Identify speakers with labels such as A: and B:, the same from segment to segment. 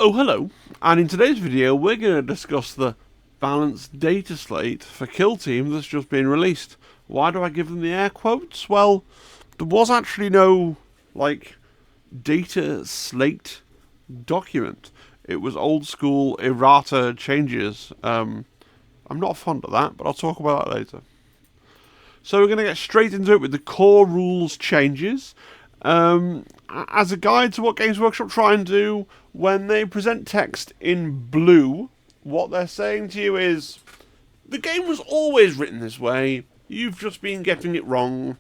A: Oh, hello, and in today's video we're going to discuss the balanced data slate for Kill Team that's just been released. Why do I give them the air quotes? Well, there was actually no, data slate document. It was old school errata changes. I'm not fond of that, but I'll talk about that later. So we're going to get straight into it with the core rules changes. As a guide to what Games Workshop try and do, when they present text in blue, what they're saying to you is, the game was always written this way, you've just been getting it wrong.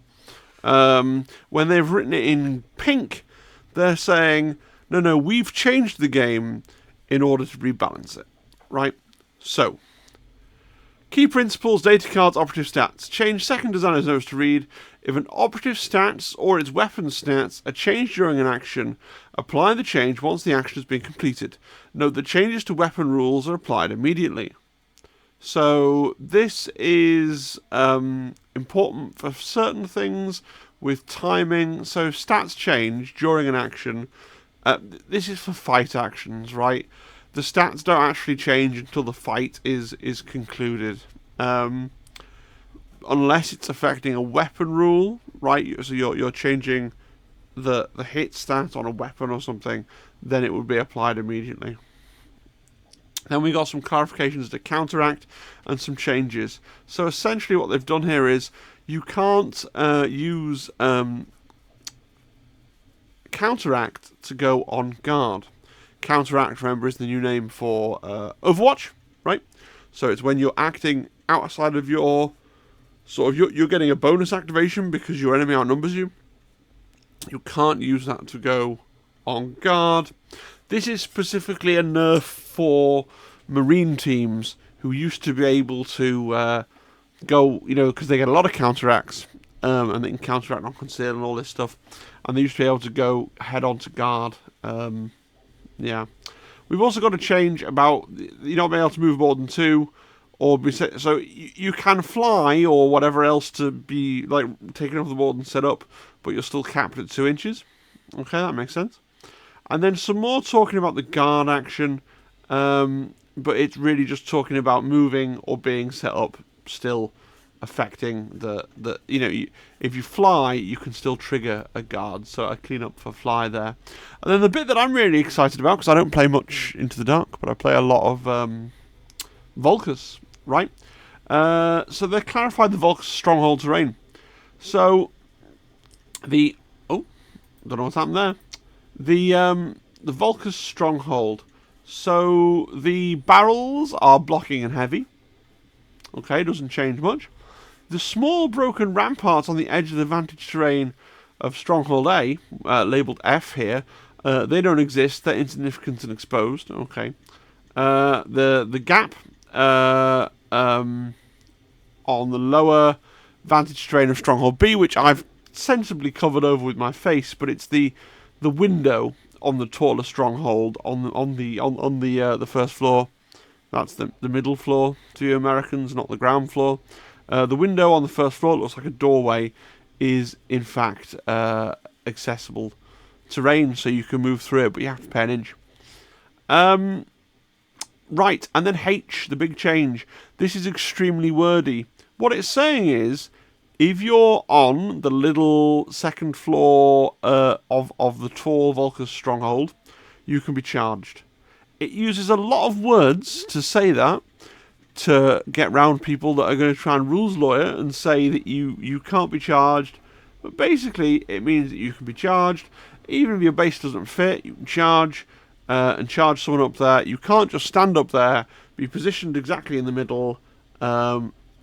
A: When they've written it in pink, they're saying, no, we've changed the game in order to rebalance it. Right? So, key principles, data cards, operative stats. Change second designer's notes to read, if an operative stats or its weapon stats are changed during an action, apply the change once the action has been completed. Note that changes to weapon rules are applied immediately. So this is important for certain things with timing. So stats change during an action. This is for fight actions, right? The stats don't actually change until the fight is concluded. Unless it's affecting a weapon rule, right? So you're changing the hit stat on a weapon or something, then it would be applied immediately. Then we got some clarifications to counteract and some changes. So essentially what they've done here is you can't use counteract to go on guard. Counteract, remember, is the new name for Overwatch, right? So it's when you're acting outside of your you're getting a bonus activation because your enemy outnumbers you. You can't use that to go on guard. This is specifically a nerf for Marine teams who used to be able to go, because they get a lot of counteracts, and they can counteract on conceal and all this stuff, and they used to be able to go head on to guard. Yeah. We've also got a change about you're not being able to move more than two, so you can fly or whatever else to be taken off the board and set up, but you're still capped at 2 inches. Okay, that makes sense. And then some more talking about the guard action, but it's really just talking about moving or being set up, still affecting if you fly, you can still trigger a guard, so I clean up for fly there. And then the bit that I'm really excited about, because I don't play much Into the Dark, but I play a lot of Volkers, right? So they clarified the Volkers stronghold terrain. So don't know what's happened there. The Volkers stronghold. So the barrels are blocking and heavy. Okay, doesn't change much. The small broken ramparts on the edge of the vantage terrain of Stronghold A, labelled F here, they don't exist. They're insignificant and exposed. Okay. The gap on the lower vantage terrain of Stronghold B, which I've sensibly covered over with my face, but it's the window on the taller stronghold on the first floor. That's the middle floor to you Americans, not the ground floor. The window on the first floor looks like a doorway, is in fact accessible terrain, so you can move through it, but you have to pay an inch. Right, and then H, the big change. This is extremely wordy. What it's saying is, if you're on the little second floor of the tall Volker's stronghold, you can be charged. It uses a lot of words to say that, to get round people that are going to try and rules lawyer and say that you can't be charged. But basically, it means that you can be charged. Even if your base doesn't fit, you can charge and charge someone up there. You can't just stand up there, be positioned exactly in the middle,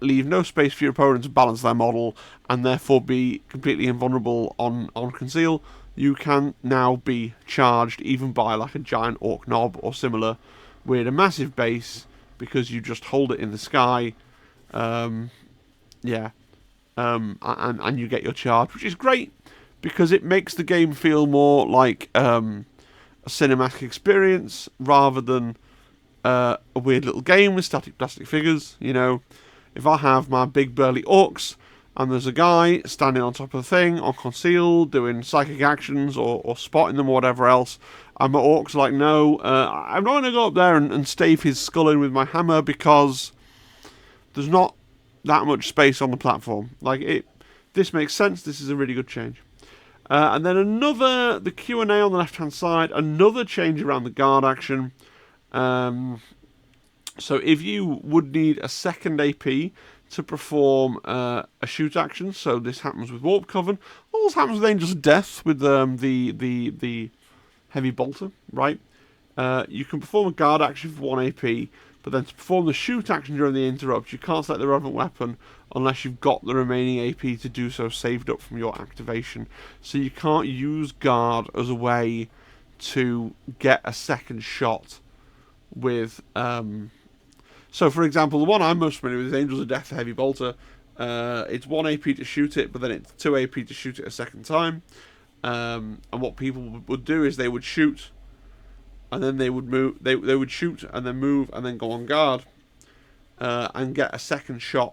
A: leave no space for your opponent to balance their model, and therefore be completely invulnerable on conceal. You can now be charged even by a giant orc knob or similar with a massive base, because you just hold it in the sky, and you get your charge, which is great because it makes the game feel more like a cinematic experience rather than a weird little game with static plastic figures. If I have my big burly orcs and there's a guy standing on top of the thing, on conceal, doing psychic actions or spotting them or whatever else, and my orcs are like, no, I'm not going to go up there and stave his skull in with my hammer because there's not that much space on the platform. This makes sense. This is a really good change. And then the Q&A on the left-hand side, another change around the guard action. So if you would need a second AP to perform a shoot action, so this happens with Warpcoven, also happens with Angels of Death with the Heavy Bolter, right? You can perform a guard action for 1 AP, but then to perform the shoot action during the interrupt, you can't select the relevant weapon unless you've got the remaining AP to do so saved up from your activation. So you can't use guard as a way to get a second shot with... So, for example, the one I'm most familiar with is Angels of Death, the Heavy Bolter. It's 1 AP to shoot it, but then it's 2 AP to shoot it a second time. And what people would do is they would shoot, and then they would move. They would shoot and then move and then go on guard, and get a second shot,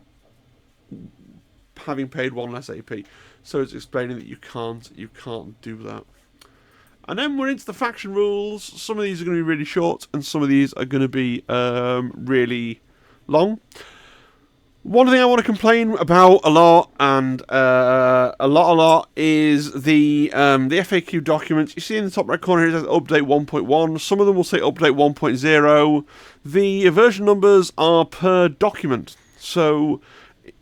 A: having paid 1 less AP. So it's explaining that you can't do that. And then we're into the faction rules. Some of these are going to be really short, and some of these are going to be really long. One thing I want to complain about a lot, and a lot, is the FAQ documents. You see in the top right corner, it says update 1.1. Some of them will say update 1.0. The version numbers are per document. So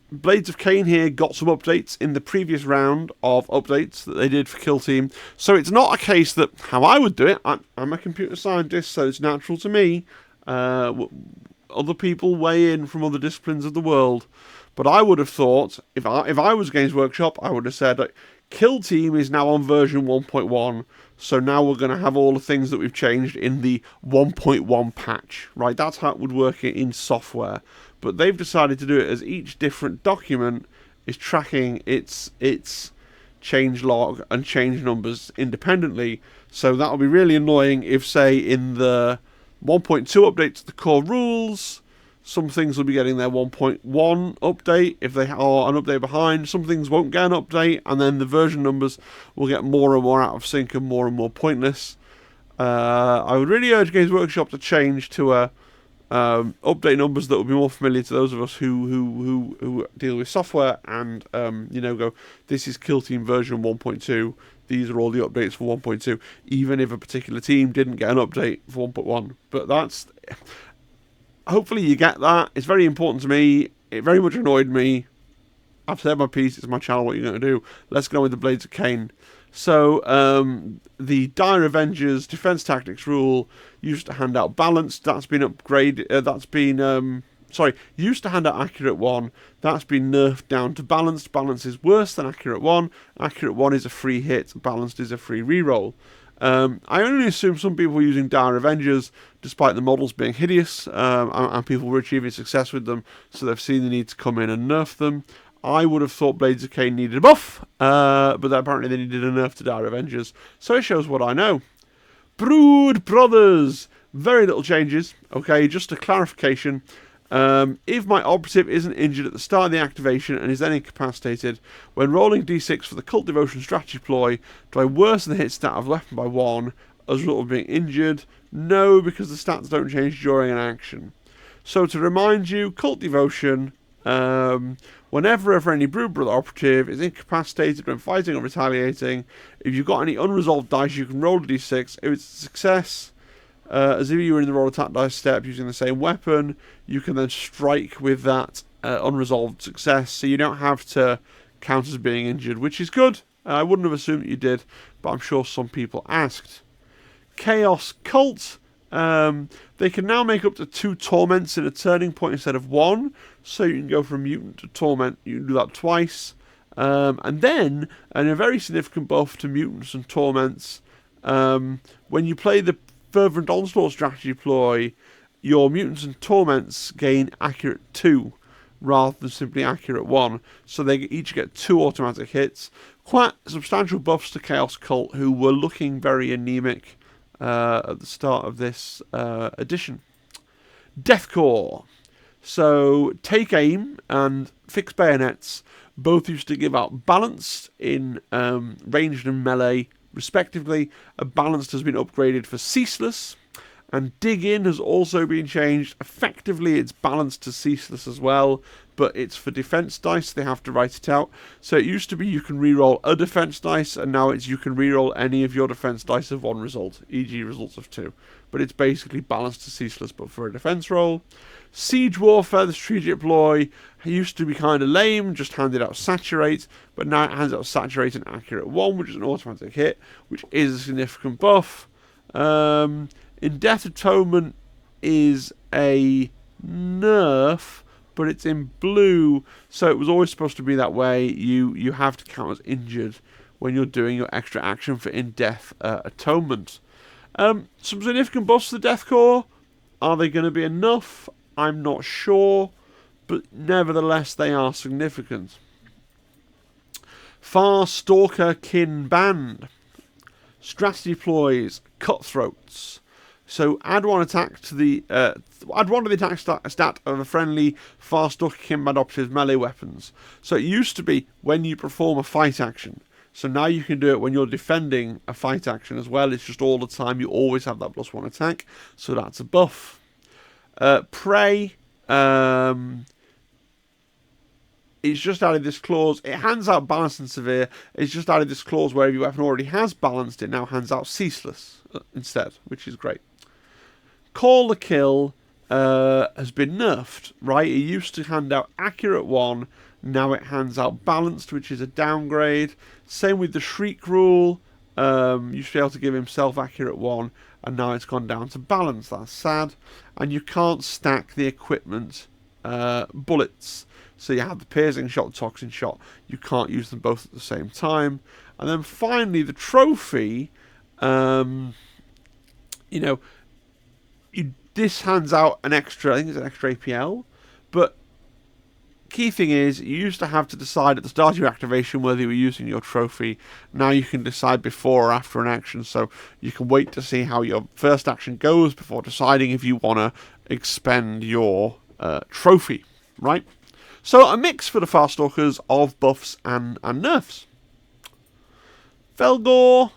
A: Blades of Khaine here got some updates in the previous round of updates that they did for Kill Team. So it's not a case that how I would do it. I'm a computer scientist, so it's natural to me. Other people weigh in from other disciplines of the world. But I would have thought, if I was Games Workshop, I would have said, like, Kill Team is now on version 1.1, so now we're going to have all the things that we've changed in the 1.1 patch. Right, that's how it would work in software. But they've decided to do it as each different document is tracking its change log and change numbers independently. So that'll be really annoying if, say, in the 1.2 update to the core rules, some things will be getting their 1.1 update. If they are an update behind, some things won't get an update, and then the version numbers will get more and more out of sync and more pointless. I would really urge Games Workshop to change to update numbers that will be more familiar to those of us who deal with software, and go, this is Kill Team version 1.2. These are all the updates for 1.2, even if a particular team didn't get an update for 1.1. But that's... Hopefully you get that. It's very important to me. It very much annoyed me. I've said my piece. It's my channel. What are you going to do? Let's go with the Blades of Khaine. So, the Dire Avengers Defense Tactics rule used to hand out Balanced. That's been upgraded. Used to hand out Accurate 1. That's been nerfed down to Balanced. Balanced is worse than Accurate 1. Accurate 1 is a free hit. Balanced is a free reroll. I only assume some people were using Dire Avengers, despite the models being hideous, and people were achieving success with them, so they've seen the need to come in and nerf them. I would have thought Blades of Khaine needed a buff, but apparently they needed a nerf to Dire Avengers, so it shows what I know. Brood Brothers! Very little changes, okay, just a clarification. If my operative isn't injured at the start of the activation and is then incapacitated, when rolling d6 for the Cult Devotion strategy ploy, do I worsen the hit stat of the weapon by 1 as a result of being injured? No, because the stats don't change during an action. So to remind you, Cult Devotion, whenever any Brood Brother operative is incapacitated when fighting or retaliating, if you've got any unresolved dice, you can roll a d6. If it's a success, as if you were in the roll attack dice step using the same weapon, you can then strike with that unresolved success, so you don't have to count as being injured, which is good. I wouldn't have assumed you did, but I'm sure some people asked. Chaos Cult. They can now make up to 2 torments in a turning point instead of 1, so you can go from mutant to torment. You can do that twice. And then, and a very significant buff to mutants and torments, when you play the Fervent Onslaught strategy ploy, your mutants and torments gain Accurate 2 rather than simply Accurate 1, so they each get 2 automatic hits. Quite substantial buffs to Chaos Cult, who were looking very anemic at the start of this edition. Deathcore. So take aim and fixed bayonets both used to give out balanced in ranged and melee respectively. A balanced has been upgraded for ceaseless, and dig in has also been changed. Effectively it's balanced to ceaseless as well, but it's for defense dice, they have to write it out. So it used to be you can reroll a defense dice, and now it's you can reroll any of your defense dice of one result, e.g. results of 2. But it's basically balanced to ceaseless, but for a defense roll. Siege Warfare, the strategic ploy, used to be kind of lame, just handed out Saturate, but now it hands out Saturate and Accurate 1, which is an automatic hit, which is a significant buff. In Death Atonement is a nerf, but it's in blue, so it was always supposed to be that way. You have to count as injured when you're doing your extra action for in-death atonement. Some significant buffs to the Death Corps. Are they going to be enough? I'm not sure, but nevertheless they are significant. Farstalker Kinband. Strategy ploys, cutthroats. So add one attack to the add one to the attack stat of a friendly Farstalker Kinband operative's melee weapons. So it used to be when you perform a fight action. So now you can do it when you're defending a fight action as well. It's just all the time. You always have that +1 attack. So that's a buff. Prey. It's just added this clause. It hands out balanced and severe. It's just added this clause where if your weapon already has balanced, it now hands out ceaseless instead, which is great. Call the Kill has been nerfed, right? It used to hand out Accurate 1. Now it hands out balanced, which is a downgrade. Same with the Shriek rule. Used to be able to give himself Accurate 1, and now it's gone down to balance. That's sad. And you can't stack the equipment bullets. So you have the piercing shot, toxin shot. You can't use them both at the same time. And then finally, the trophy. This hands out an extra. I think it's an extra APL, but key thing is, you used to have to decide at the start of your activation whether you were using your trophy. Now you can decide before or after an action, so you can wait to see how your first action goes before deciding if you want to expend your trophy, right? So a mix for the Farstalkers of buffs and nerfs. Fellgor,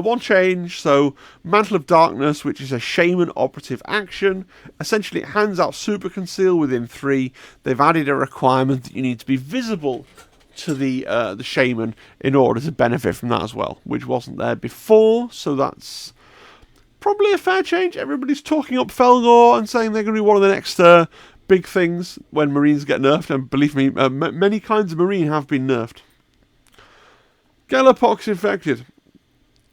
A: one change, so Mantle of Darkness, which is a Shaman operative action. Essentially it hands out Super Conceal within 3. They've added a requirement that you need to be visible to the Shaman in order to benefit from that as well, which wasn't there before, so that's probably a fair change. Everybody's talking up Fellgor and saying they're going to be one of the next big things when Marines get nerfed, and believe me, many kinds of Marine have been nerfed. Gellerpox Infested.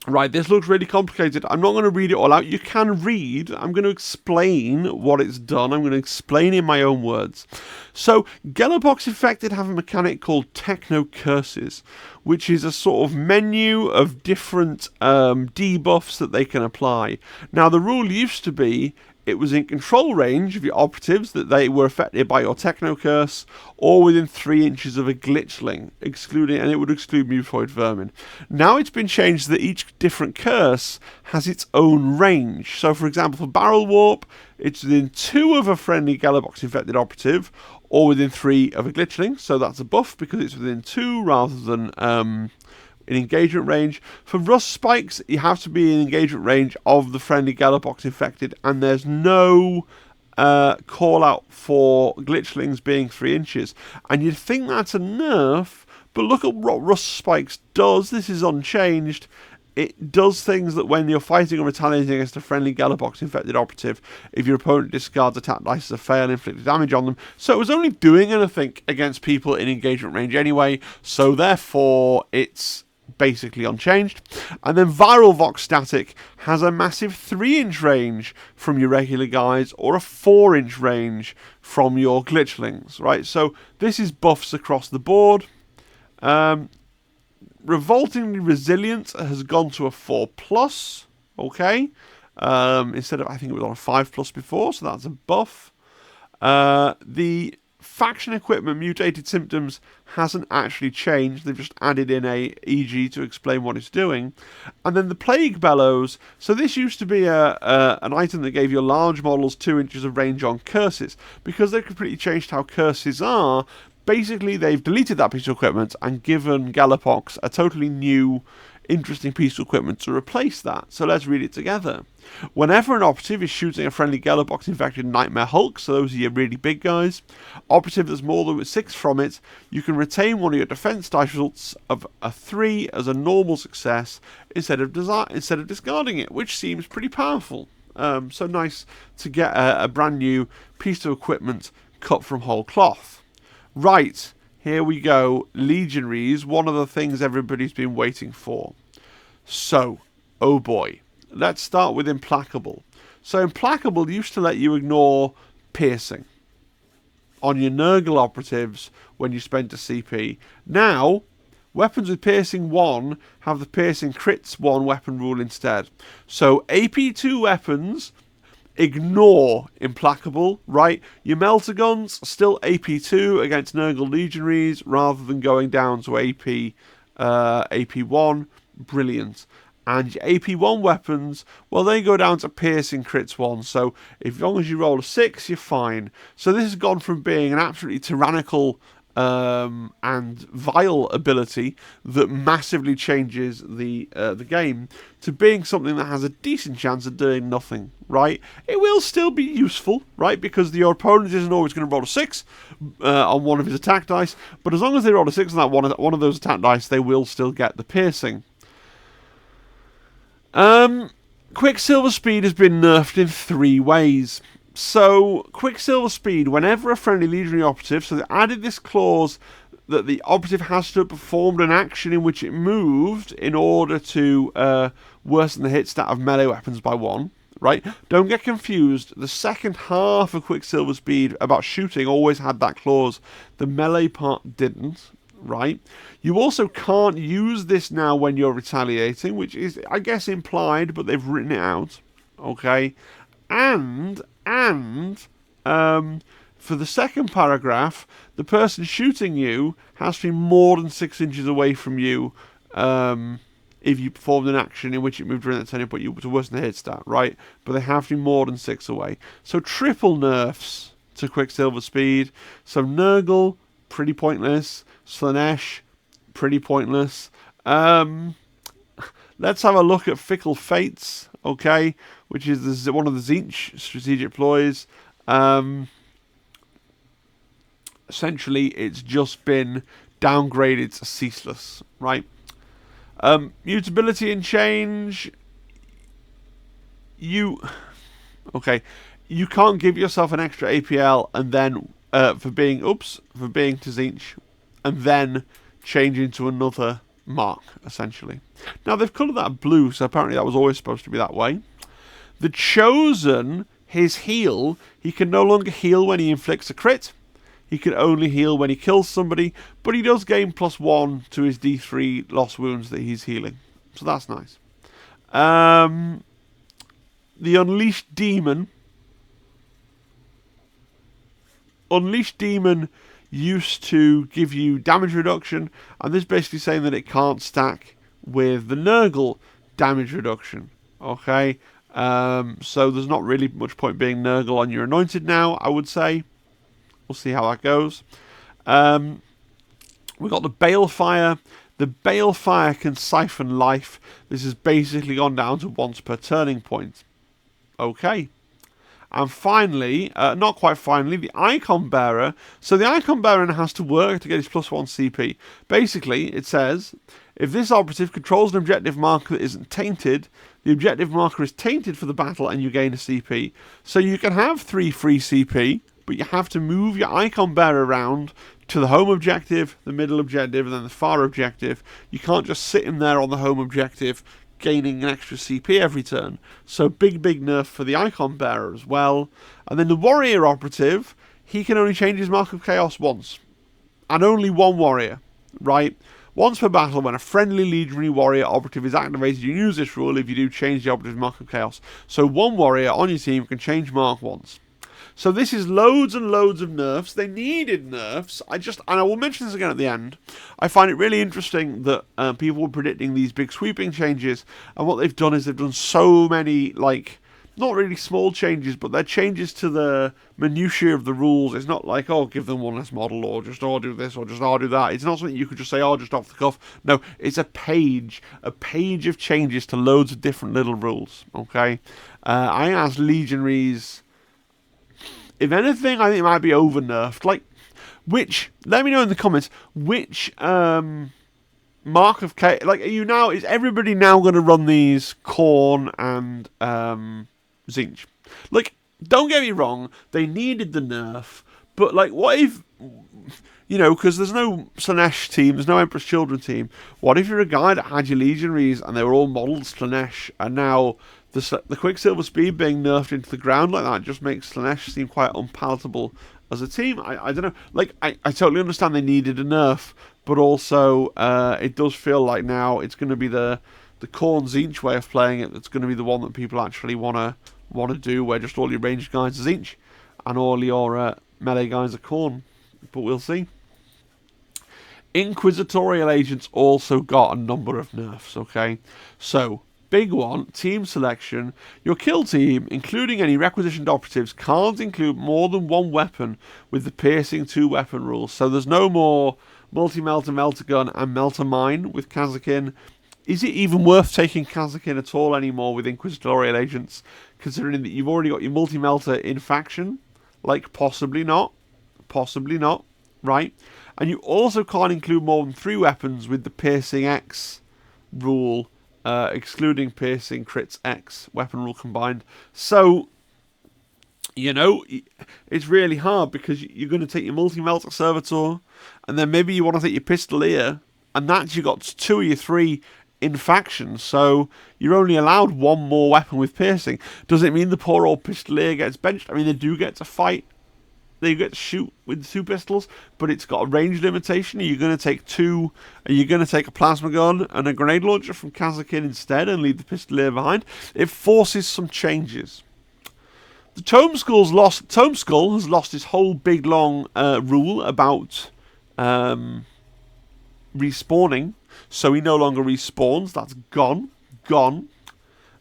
A: Right, this looks really complicated. I'm not going to read it all out. You can read. I'm going to explain what it's done. I'm going to explain in my own words. So, Gellerpox Infested have a mechanic called Techno Curses, which is a sort of menu of different debuffs that they can apply. Now, the rule used to be it was in control range of your operatives that they were affected by your Techno Curse, or within 3 inches of a glitchling, and it would exclude Mutoid Vermin. Now it's been changed that each different curse has its own range. So, for example, for Barrel Warp, it's within 2 of a friendly Gellerpox Infested operative, or within 3 of a glitchling. So that's a buff because it's within 2 rather than in engagement range. For Rust Spikes, you have to be in engagement range of the friendly Gellerpox Infested, and there's no call out for glitchlings being 3 inches. And you'd think that's a nerf, but look at what Rust Spikes does. This is unchanged. It does things that when you're fighting or retaliating against a friendly Gellerpox Infested operative, if your opponent discards attack dice as a fail, inflict damage on them. So it was only doing anything against people in engagement range anyway, so therefore it's basically unchanged. And then Viral Vox Static has a massive 3-inch range from your regular guys, or a 4-inch range from your glitchlings, right? So this is buffs across the board. Revoltingly Resilient has gone to a 4+, okay? Instead of, I think it was on a 5+ before, so that's a buff. The faction equipment mutated symptoms hasn't actually changed. They've just added in a EG to explain what it's doing. And then the Plague Bellows. So this used to be an item that gave your large models 2 inches of range on curses. Because they've completely changed how curses are, basically they've deleted that piece of equipment and given Gellerpox a totally new, interesting piece of equipment to replace that. So let's read it together. Whenever an operative is shooting a friendly Gellerpox infected Nightmare Hulk, so those are your really big guys, operative that's more than 6 from it, you can retain one of your defense dice results of a 3 as a normal success instead of discarding it, which seems pretty powerful. So nice to get a brand new piece of equipment cut from whole cloth. Right, here we go. Legionaries, one of the things everybody's been waiting for. So, oh boy. Let's start with Implacable. So Implacable used to let you ignore piercing on your Nurgle operatives when you spent a CP. Now, weapons with piercing 1 have the piercing crits 1 weapon rule instead. So AP2 weapons ignore Implacable, right? Your Melter Guns still AP2 against Nurgle Legionaries rather than going down to AP1. Brilliant. And your AP1 weapons, well, they go down to piercing crits 1. So as long as you roll a 6, you're fine. So this has gone from being an absolutely tyrannical and vile ability that massively changes the game to being something that has a decent chance of doing nothing, right? It will still be useful, right? Because your opponent isn't always going to roll a 6 on one of his attack dice. But as long as they roll a 6 on that one of those attack dice, they will still get the piercing. Quicksilver Speed has been nerfed in 3 ways. So, Quicksilver Speed, whenever a friendly legionary operative, so they added this clause that the operative has to have performed an action in which it moved in order to worsen the hit stat of melee weapons by 1, right? Don't get confused, the second half of Quicksilver Speed about shooting always had that clause. The melee part didn't, right? You also can't use this now when you're retaliating, which is, I guess, implied, but they've written it out, okay? And for the second paragraph, the person shooting you has to be more than 6 inches away from you if you performed an action in which it moved around that turn, but you to worsen the hit stat, right? But they have to be more than 6 away. So triple nerfs to Quicksilver Speed. So Nurgle, pretty pointless. Slaanesh, pretty pointless. Let's have a look at Fickle Fates, okay, which is one of the Tzeentch strategic ploys. Essentially, it's just been downgraded to ceaseless, right? Mutability and change. You can't give yourself an extra APL and then for being Tzeentch and then change into another mark, essentially. Now, they've coloured that blue, so apparently that was always supposed to be that way. The Chosen, his heal, he can no longer heal when he inflicts a crit. He can only heal when he kills somebody, but he does gain +1 to his D3 lost wounds that he's healing. So that's nice. The Unleashed Demon. Unleashed Demon used to give you damage reduction, and this is basically saying that it can't stack with the Nurgle damage reduction. Okay, so there's not really much point being Nurgle on your Anointed now, I would say. We'll see how that goes. We've got the Balefire. The Balefire can siphon life. This has basically gone down to once per turning point. Okay. And finally, not quite finally, the Icon Bearer. So the Icon Bearer has to work to get his +1 CP. Basically, it says, if this operative controls an objective marker that isn't tainted, the objective marker is tainted for the battle and you gain a CP. So you can have 3 free CP, but you have to move your Icon Bearer around to the home objective, the middle objective, and then the far objective. You can't just sit in there on the home objective gaining an extra CP every turn. So big nerf for the Icon Bearer as well. And then the Warrior Operative, he can only change his Mark of Chaos once. And only one Warrior, right? Once per battle, when a friendly Legionary Warrior Operative is activated, you use this rule. If you do, change the Operative Mark of Chaos. So one Warrior on your team can change Mark once. So this is loads and loads of nerfs. They needed nerfs. And I will mention this again at the end. I find it really interesting that people were predicting these big sweeping changes, and what they've done is they've done so many, like, not really small changes, but they're changes to the minutiae of the rules. It's not like, oh, give them one less model, or just, oh, do this, or just, oh, do that. It's not something you could just say, oh, just off the cuff. No, it's a page of changes to loads of different little rules, okay? I asked Legionnaires, if anything, I think it might be over-nerfed. Like, let me know in the comments, which mark of Khaine, like, is everybody now going to run these Khorne and Tzeentch? Like, don't get me wrong, they needed the nerf, but, like, what if, because there's no Slaanesh team, there's no Emperor's Children team, what if you're a guy that had your Legionaries and they were all modelled Slaanesh, and now the Quicksilver speed being nerfed into the ground like that just makes Slaanesh seem quite unpalatable as a team? I don't know. Like, I totally understand they needed a nerf, but also it does feel like now it's going to be the Khorne Tzeentch way of playing it that's going to be the one that people actually want to do, where just all your ranged guys are Tzeentch and all your melee guys are Khorne. But we'll see. Inquisitorial Agents also got a number of nerfs, okay? So, big one, team selection. Your kill team, including any requisitioned operatives, can't include more than one weapon with the piercing 2-weapon rule. So there's no more multi-melter, melter gun, and melter mine with Kasrkin. Is it even worth taking Kasrkin at all anymore with Inquisitorial Agents, considering that you've already got your multi-melter in faction? Like, possibly not, right? And you also can't include more than 3 weapons with the piercing X rule, excluding piercing, crits, X, weapon rule combined. So, it's really hard, because you're going to take your multi-melter servitor, and then maybe you want to take your pistolier, and that's you got 2 or your 3 in faction, so you're only allowed 1 more weapon with piercing. Does it mean the poor old pistolier gets benched? I mean, they do get to fight, they get to shoot with 2 pistols, but it's got a range limitation. Are you going to take 2? Are you going to take a plasma gun and a grenade launcher from Kasrkin instead and leave the pistolier behind? It forces some changes. The Tome Skull has lost his whole big long rule about respawning, so he no longer respawns. That's gone.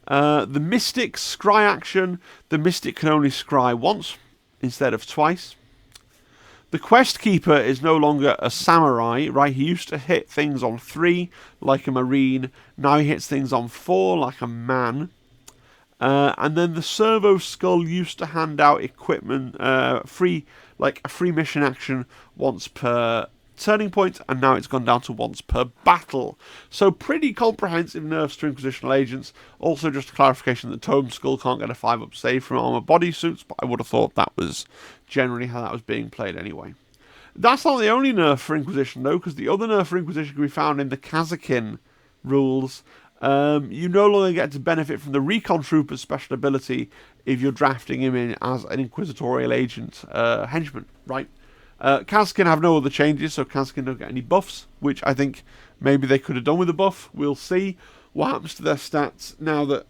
A: The Mystic scry action, the Mystic can only scry once instead of twice. The Quest Keeper is no longer a samurai, right? He used to hit things on 3 like a marine. Now he hits things on 4 like a man. And then the Servo Skull used to hand out equipment free, like a free mission action once per turning point, and now it's gone down to once per battle. So pretty comprehensive nerfs to Inquisitional Agents. Also, just a clarification that Tome Skull can't get a 5-up save from armor bodysuits, but I would have thought that was generally how that was being played anyway. That's not the only nerf for Inquisition though, because the other nerf for Inquisition can be found in the Kasrkin rules. You no longer get to benefit from the Recon Trooper's special ability if you're drafting him in as an Inquisitorial Agent henchman, right? Kasrkin have no other changes, so Kasrkin don't get any buffs, which I think maybe they could have done with a buff. We'll see what happens to their stats now that,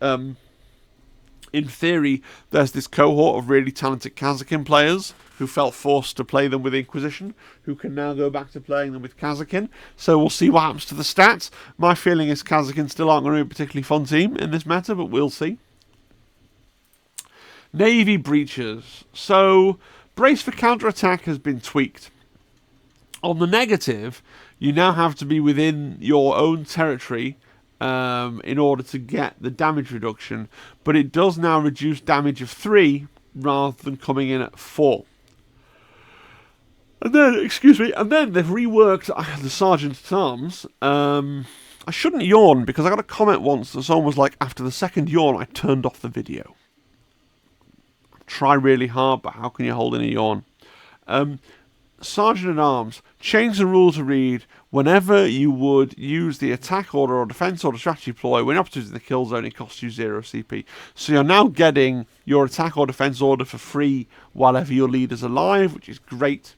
A: in theory, there's this cohort of really talented Kasrkin players who felt forced to play them with Inquisition, who can now go back to playing them with Kasrkin. So we'll see what happens to the stats. My feeling is Kasrkin still aren't going to be a particularly fun team in this meta, but we'll see. Navy Breachers. So, Brace for Counterattack has been tweaked. On the negative, you now have to be within your own territory in order to get the damage reduction, but it does now reduce damage of 3 rather than coming in at 4. And then, and then they've reworked the Sergeant at Arms. I shouldn't yawn, because I got a comment once that someone was like, after the 2nd yawn, I turned off the video. Try really hard, but how can you hold in a yawn? Sergeant at Arms, change the rule to read, whenever you would use the attack order or defense order strategy ploy, when opposite in the kill zone, it costs you 0 CP. So you're now getting your attack or defense order for free while your leader's alive, which is great.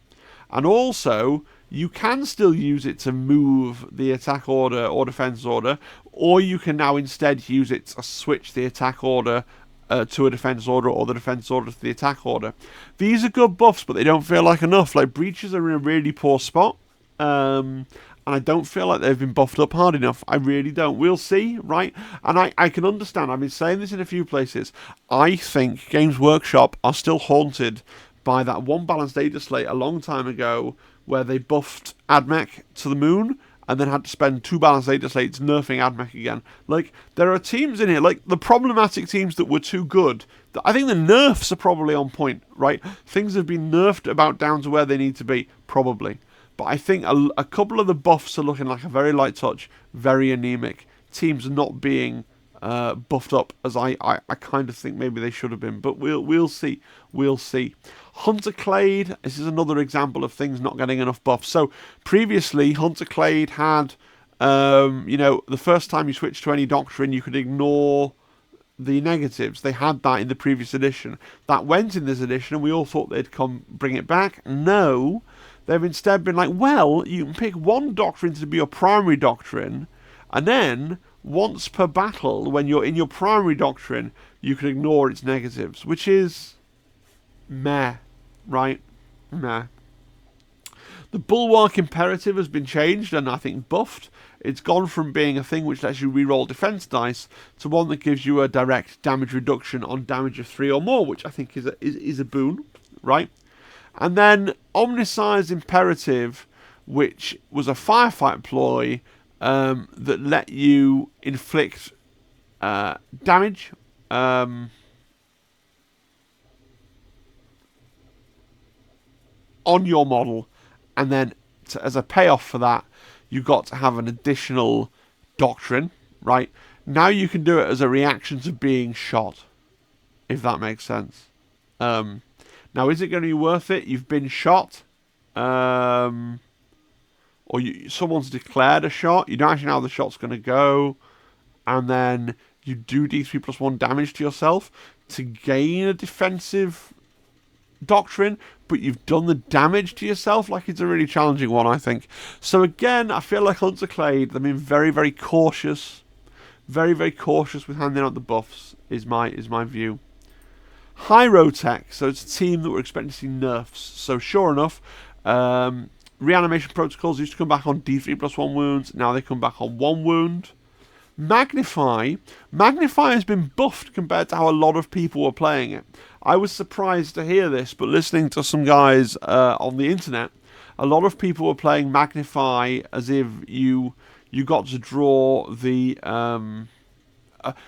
A: And also, you can still use it to move the attack order or defense order, or you can now instead use it to switch the attack order to a defense order, or the defense order to the attack order. These are good buffs, but they don't feel like enough. Like, breaches are in a really poor spot, and I don't feel like they've been buffed up hard enough. I really don't. We'll see, right? And I can understand. I've been saying this in a few places. I think Games Workshop are still haunted by that one balanced Dataslate a long time ago, where they buffed Admech to the moon, and then had to spend 2 balanced Dataslates nerfing Admech again. Like, there are teams in here, like the problematic teams that were too good. I think the nerfs are probably on point, right? Things have been nerfed about down to where they need to be, probably. But I think a couple of the buffs are looking like a very light touch, very anemic. Teams are not being buffed up as I kind of think maybe they should have been. But we'll see. We'll see. Hunter Clade, this is another example of things not getting enough buffs. So previously, Hunter Clade had, the first time you switched to any doctrine, you could ignore the negatives. They had that in the previous edition. That went in this edition, and we all thought they'd come bring it back. No, they've instead been like, well, you can pick one doctrine to be your primary doctrine, and then once per battle, when you're in your primary doctrine, you can ignore its negatives, which is meh, right? Meh. The Bulwark Imperative has been changed and I think buffed. It's gone from being a thing which lets you reroll defense dice to one that gives you a direct damage reduction on damage of 3 or more, which I think is a boon, right? And then Omniscience Imperative, which was a firefight ploy that let you inflict damage on your model, and then as a payoff for that, you got to have an additional doctrine, right? Now you can do it as a reaction to being shot, if that makes sense. Now, is it going to be worth it? You've been shot, or someone's declared a shot. You don't actually know how the shot's going to go, and then you do D3+1 damage to yourself to gain a defensive doctrine, but you've done the damage to yourself. Like, it's a really challenging one, I think. So again, I feel like Hunter Clade, they've been very, very cautious. Very, very cautious with handing out the buffs, is my view. Hierotek, so it's a team that we're expecting to see nerfs. So sure enough, reanimation protocols used to come back on D3+1 wounds. Now they come back on 1 wound. Magnify has been buffed compared to how a lot of people were playing it. I was surprised to hear this, but listening to some guys on the internet, a lot of people were playing Magnify as if you got to draw the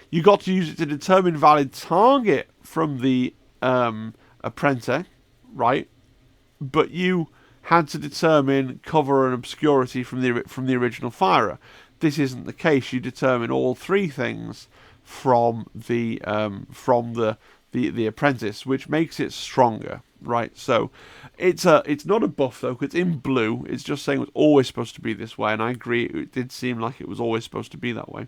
A: you got to use it to determine valid target from the apprentice, right? But you had to determine cover and obscurity from the original firer. This isn't the case. You determine all 3 things from the apprentice, which makes it stronger, right? So it's not a buff though, because it's in blue. It's just saying it was always supposed to be this way, and I agree. It did seem like it was always supposed to be that way.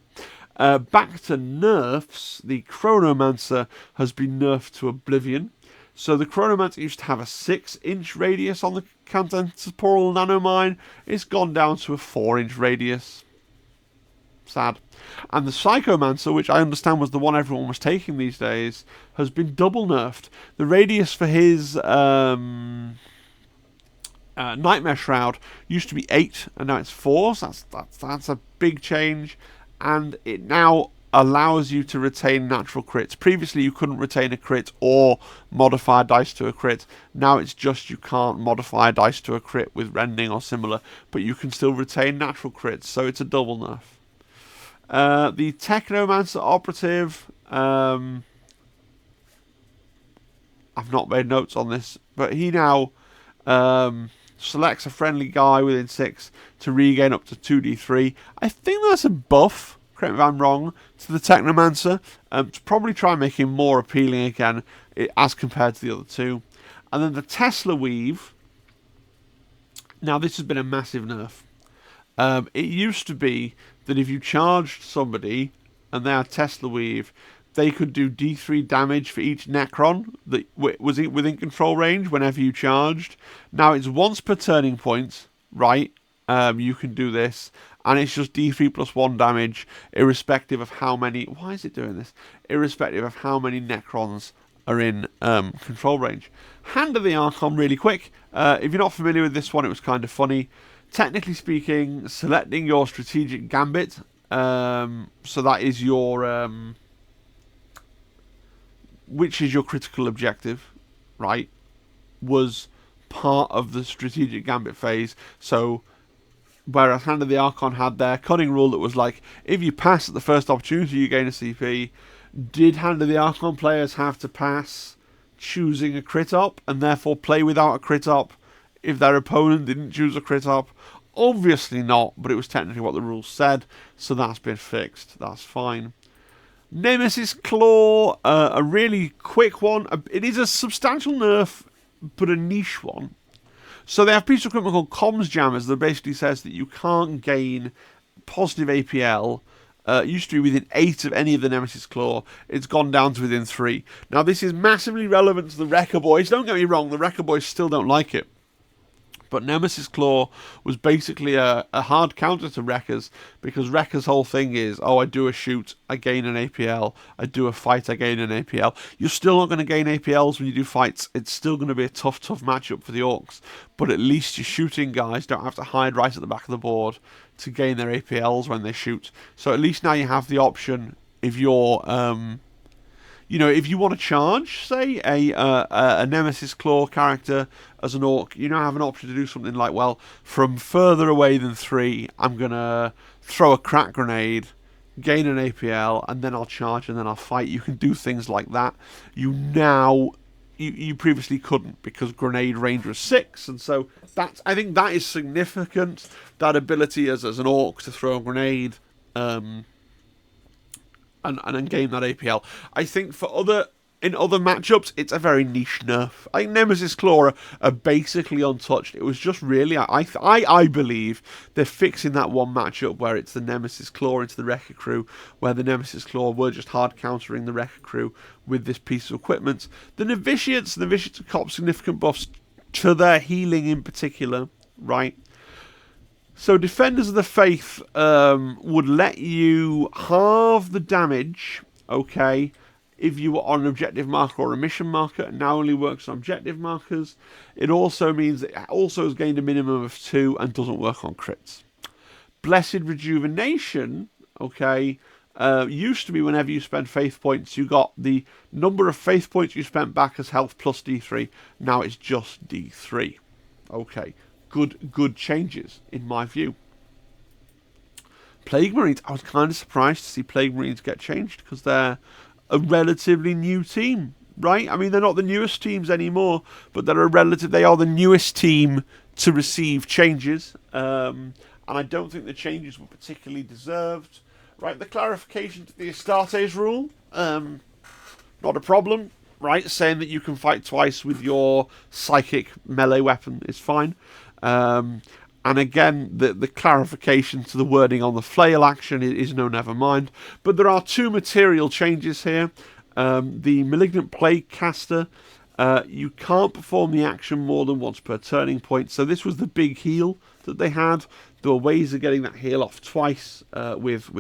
A: Back to nerfs, the Chronomancer has been nerfed to oblivion. So the Chronomancer used to have a 6-inch radius on the counter-temporal nanomine. It's gone down to a 4-inch radius. Sad. And the Psychomancer, which I understand was the one everyone was taking these days, has been double nerfed. The radius for his Nightmare Shroud used to be 8, and now it's 4. So that's a big change. And it now allows you to retain natural crits. Previously, you couldn't retain a crit or modify a dice to a crit. Now it's just you can't modify a dice to a crit with rending or similar, but you can still retain natural crits, so it's a double nerf. The Technomancer Operative, I've not made notes on this, but he now selects a friendly guy within 6 to regain up to 2d3. I think that's a buff, correct me if I'm wrong, to the Technomancer, to probably try and make him more appealing again as compared to the other 2. And then the Tesla Weave, now this has been a massive nerf. It used to be that if you charged somebody and they had Tesla Weave, they could do D3 damage for each Necron that was within control range whenever you charged. Now it's once per turning point, right? You can do this, and it's just D3 plus 1 damage, irrespective of how many... Why is it doing this? Irrespective of how many Necrons are in control range. Hand of the Archon, really quick. If you're not familiar with this one, it was kind of funny. Technically speaking, selecting your strategic gambit, so that is your... which is your critical objective, right, was part of the strategic gambit phase. So whereas Hand of the Archon had their cunning rule that was like, if you pass at the first opportunity you gain a CP, did Hand of the Archon players have to pass choosing a crit up and therefore play without a crit up if their opponent didn't choose a crit up? Obviously not, but it was technically what the rules said, so that's been fixed. That's fine. Nemesis Claw, a really quick one. It is a substantial nerf, but a niche one. So they have a piece of equipment called Comms Jammers that basically says that you can't gain positive APL. It used to be within 8 of any of the Nemesis Claw. It's gone down to within 3. Now this is massively relevant to the Wrecker Boys. Don't get me wrong, the Wrecker Boys still don't like it. But Nemesis Claw was basically a hard counter to Wreckers, because Wreckers' whole thing is, oh, I do a shoot, I gain an APL. I do a fight, I gain an APL. You're still not going to gain APLs when you do fights. It's still going to be a tough matchup for the Orcs. But at least your shooting guys don't have to hide right at the back of the board to gain their APLs when they shoot. So at least now you have the option, if you're... you know, if you want to charge, say, a Nemesis Claw character as an Orc, you now have an option to do something like, well, from further away than 3, I'm going to throw a crack grenade, gain an APL, and then I'll charge, and then I'll fight. You can do things like that. You previously couldn't, because grenade range was 6, and so I think that is significant, that ability as an Orc to throw a grenade, and gain that APL. I think in other matchups, it's a very niche nerf. I think Nemesis Claw are basically untouched. It was just really, I believe they're fixing that one matchup where it's the Nemesis Claw into the Wrecker Crew, where the Nemesis Claw were just hard countering the Wrecker Crew with this piece of equipment. The Novitiates have copped significant buffs to their healing in particular, right? So Defenders of the Faith would let you halve the damage, okay, if you were on an objective marker or a mission marker. It now only works on objective markers. It also means that it also has gained a minimum of 2 and doesn't work on crits. Blessed Rejuvenation, okay, used to be whenever you spend faith points, you got the number of faith points you spent back as health plus D3. Now it's just D3. Okay. Good changes, in my view. Plague Marines, I was kind of surprised to see Plague Marines get changed, because they're a relatively new team, right? I mean, they're not the newest teams anymore, but they are the newest team to receive changes, and I don't think the changes were particularly deserved. Right, the clarification to the Astartes rule, not a problem, right? Saying that you can fight twice with your psychic melee weapon is fine. And again, the clarification to the wording on the flail action is no never mind. But there are 2 material changes here. The Malignant Plague Caster, you can't perform the action more than once per turning point. So this was the big heal that they had. There were ways of getting that heal off twice with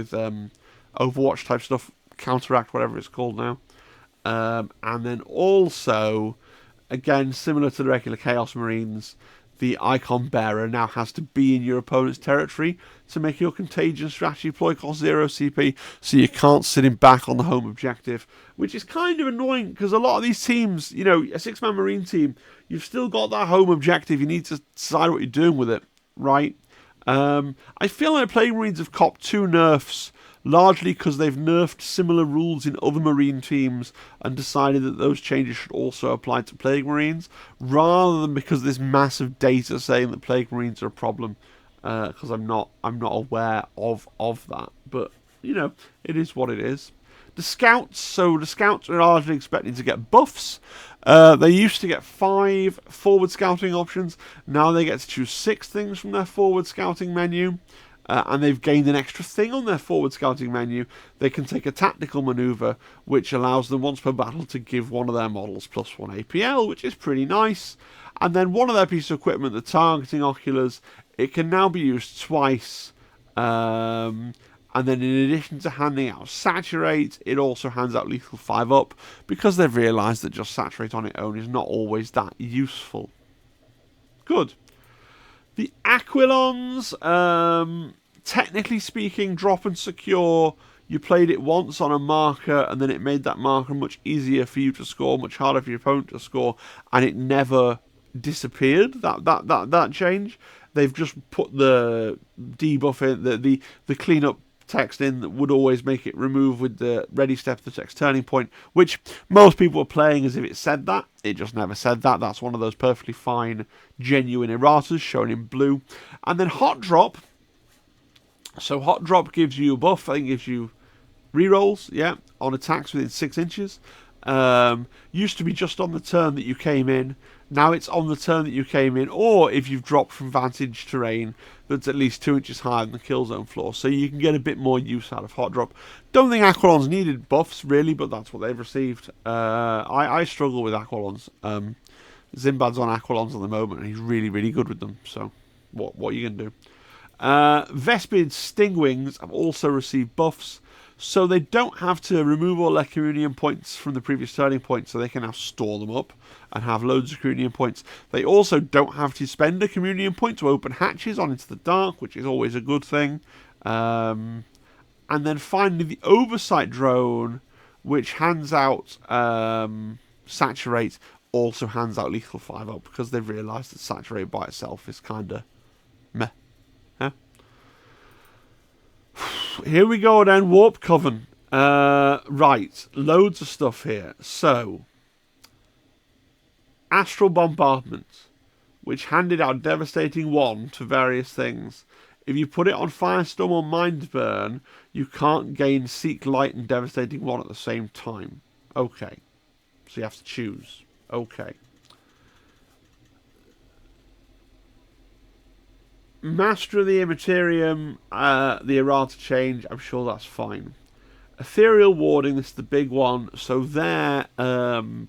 A: Overwatch type stuff, Counteract, whatever it's called now. And then also, again, similar to the regular Chaos Marines, the Icon Bearer now has to be in your opponent's territory to make your Contagion strategy ploy cost 0 CP, so you can't sit him back on the home objective, which is kind of annoying, because a lot of these teams, you know, a 6-man Marine team, you've still got that home objective, you need to decide what you're doing with it, right? I feel like Plague Marines have copped 2 nerfs, largely because they've nerfed similar rules in other Marine teams and decided that those changes should also apply to Plague Marines, rather than because there's massive data saying that Plague Marines are a problem, because I'm not aware of that. But, you know, it is what it is. The Scouts are largely expecting to get buffs. They used to get 5 forward scouting options. Now they get to choose 6 things from their forward scouting menu. And they've gained an extra thing on their forward scouting menu. They can take a tactical maneuver, which allows them once per battle to give one of their models plus 1 APL, which is pretty nice. And then one of their pieces of equipment, the targeting oculars, it can now be used twice And then in addition to handing out Saturate, it also hands out Lethal 5-up, because they've realised that just Saturate on its own is not always that useful. Good. The Aquilons, technically speaking, drop and secure. You played it once on a marker, and then it made that marker much easier for you to score, much harder for your opponent to score, and it never disappeared, that change. They've just put the debuff in, the cleanup text in that would always make it remove with the ready step to the text turning point, which most people were playing as if it said that. It just never said that. That's one of those perfectly fine, genuine erratas shown in blue. And then Hot Drop. So Hot Drop gives you a buff. I think it gives you rerolls, yeah, on attacks within 6 inches. Used to be just on the turn that you came in. Now it's on the turn that you came in, or if you've dropped from vantage terrain that's at least 2 inches higher than the kill zone floor, so you can get a bit more use out of Hot Drop. Don't think Aquilons needed buffs, really, but that's what they've received. I struggle with Aquilons. Zimbad's on Aquilons at the moment, and he's really, really good with them, so what are you going to do? Vespid Stingwings have also received buffs, so they don't have to remove all their communion points from the previous turning point, so they can now store them up and have loads of communion points. They also don't have to spend a communion point to open hatches on into the dark, which is always a good thing. And then finally the Oversight Drone, which hands out Saturate, also hands out Lethal 5-up, because they've realised that Saturate by itself is kind of meh. Here we go then, Warpcoven. Right, loads of stuff here. So, Astral Bombardment, which handed out Devastating 1 to various things. If you put it on Firestorm or Mindburn, you can't gain Seek Light and Devastating 1 at the same time. Okay. So you have to choose. Okay. Master of the Immaterium, the errata change, I'm sure that's fine. Ethereal Warding, this is the big one. So their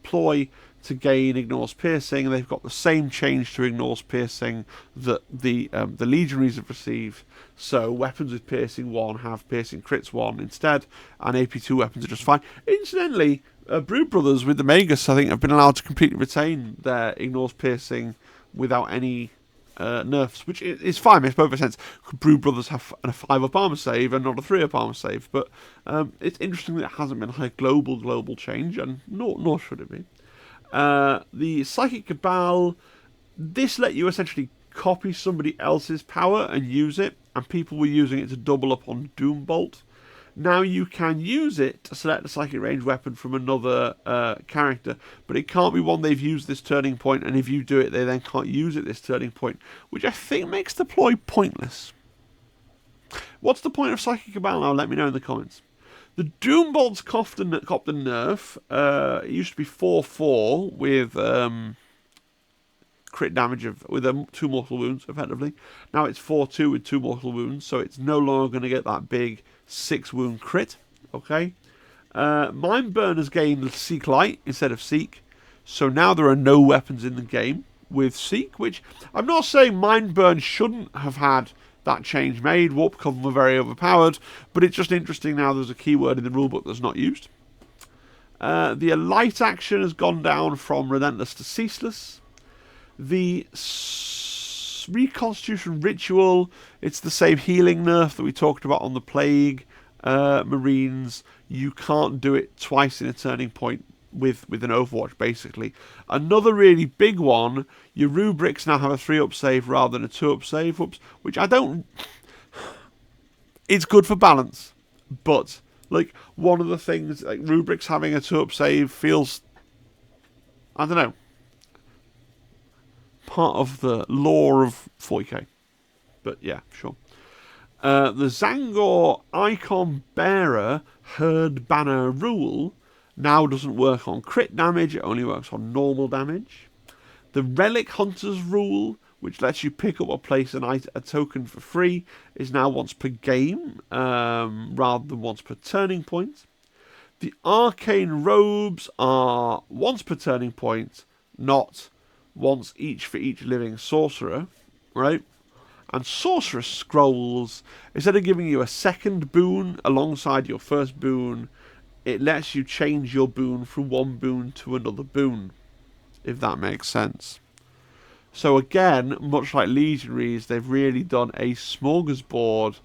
A: ploy to gain Ignores Piercing, they've got the same change to Ignores Piercing that the Legionaries have received. So weapons with Piercing 1 have Piercing Crits 1 instead, and AP2 weapons are just fine. Incidentally, Brood Brothers with the Magus, I think, have been allowed to completely retain their Ignores Piercing without any nerfs, which is fine, makes perfect sense. Brood Brothers have a 5-up armor save and not a 3-up armor save, but it's interesting that it hasn't been a global change, and nor should it be. The Psychic Cabal, this let you essentially copy somebody else's power and use it, and people were using it to double up on Doombolt. Now you can use it to select a psychic range weapon from another character, but it can't be one they've used this turning point, and if you do it, they then can't use it this turning point, which I think makes the ploy pointless. What's the point of Psychic Cabal now? Let me know in the comments. The Doombolt's copped a nerf. It used to be 4/4 with crit damage with 2 mortal wounds, effectively. Now it's 4/2 with 2 mortal wounds, so it's no longer going to get that big 6-wound crit. Okay. Mindburn has gained Seek Light instead of Seek, so now there are no weapons in the game with Seek, which I'm not saying Mindburn shouldn't have had that change made. Warpcoven were very overpowered, but it's just interesting now there's a keyword in the rulebook that's not used. The Light action has gone down from Relentless to Ceaseless. The Reconstitution Ritual, it's the same healing nerf that we talked about on the Plague Marines. You can't do it twice in a turning point with an Overwatch, basically. Another really big one, your rubrics now have a 3-up save rather than a 2-up save, which I don't... It's good for balance, but like one of the things, like rubrics having a 2-up save feels, I don't know, part of the lore of 40k. But yeah, sure. The Zangor Icon Bearer Herd Banner rule now doesn't work on crit damage, it only works on normal damage. The Relic Hunters rule, which lets you pick up or place a token for free, is now once per game, rather than once per turning point. The Arcane Robes are once per turning point, not once each for each living sorcerer, right? and Sorceress Scrolls, instead of giving you a second boon alongside your first boon, it lets you change your boon from one boon to another boon, if that makes sense. So again, much like Legionaries, they've really done a smorgasbord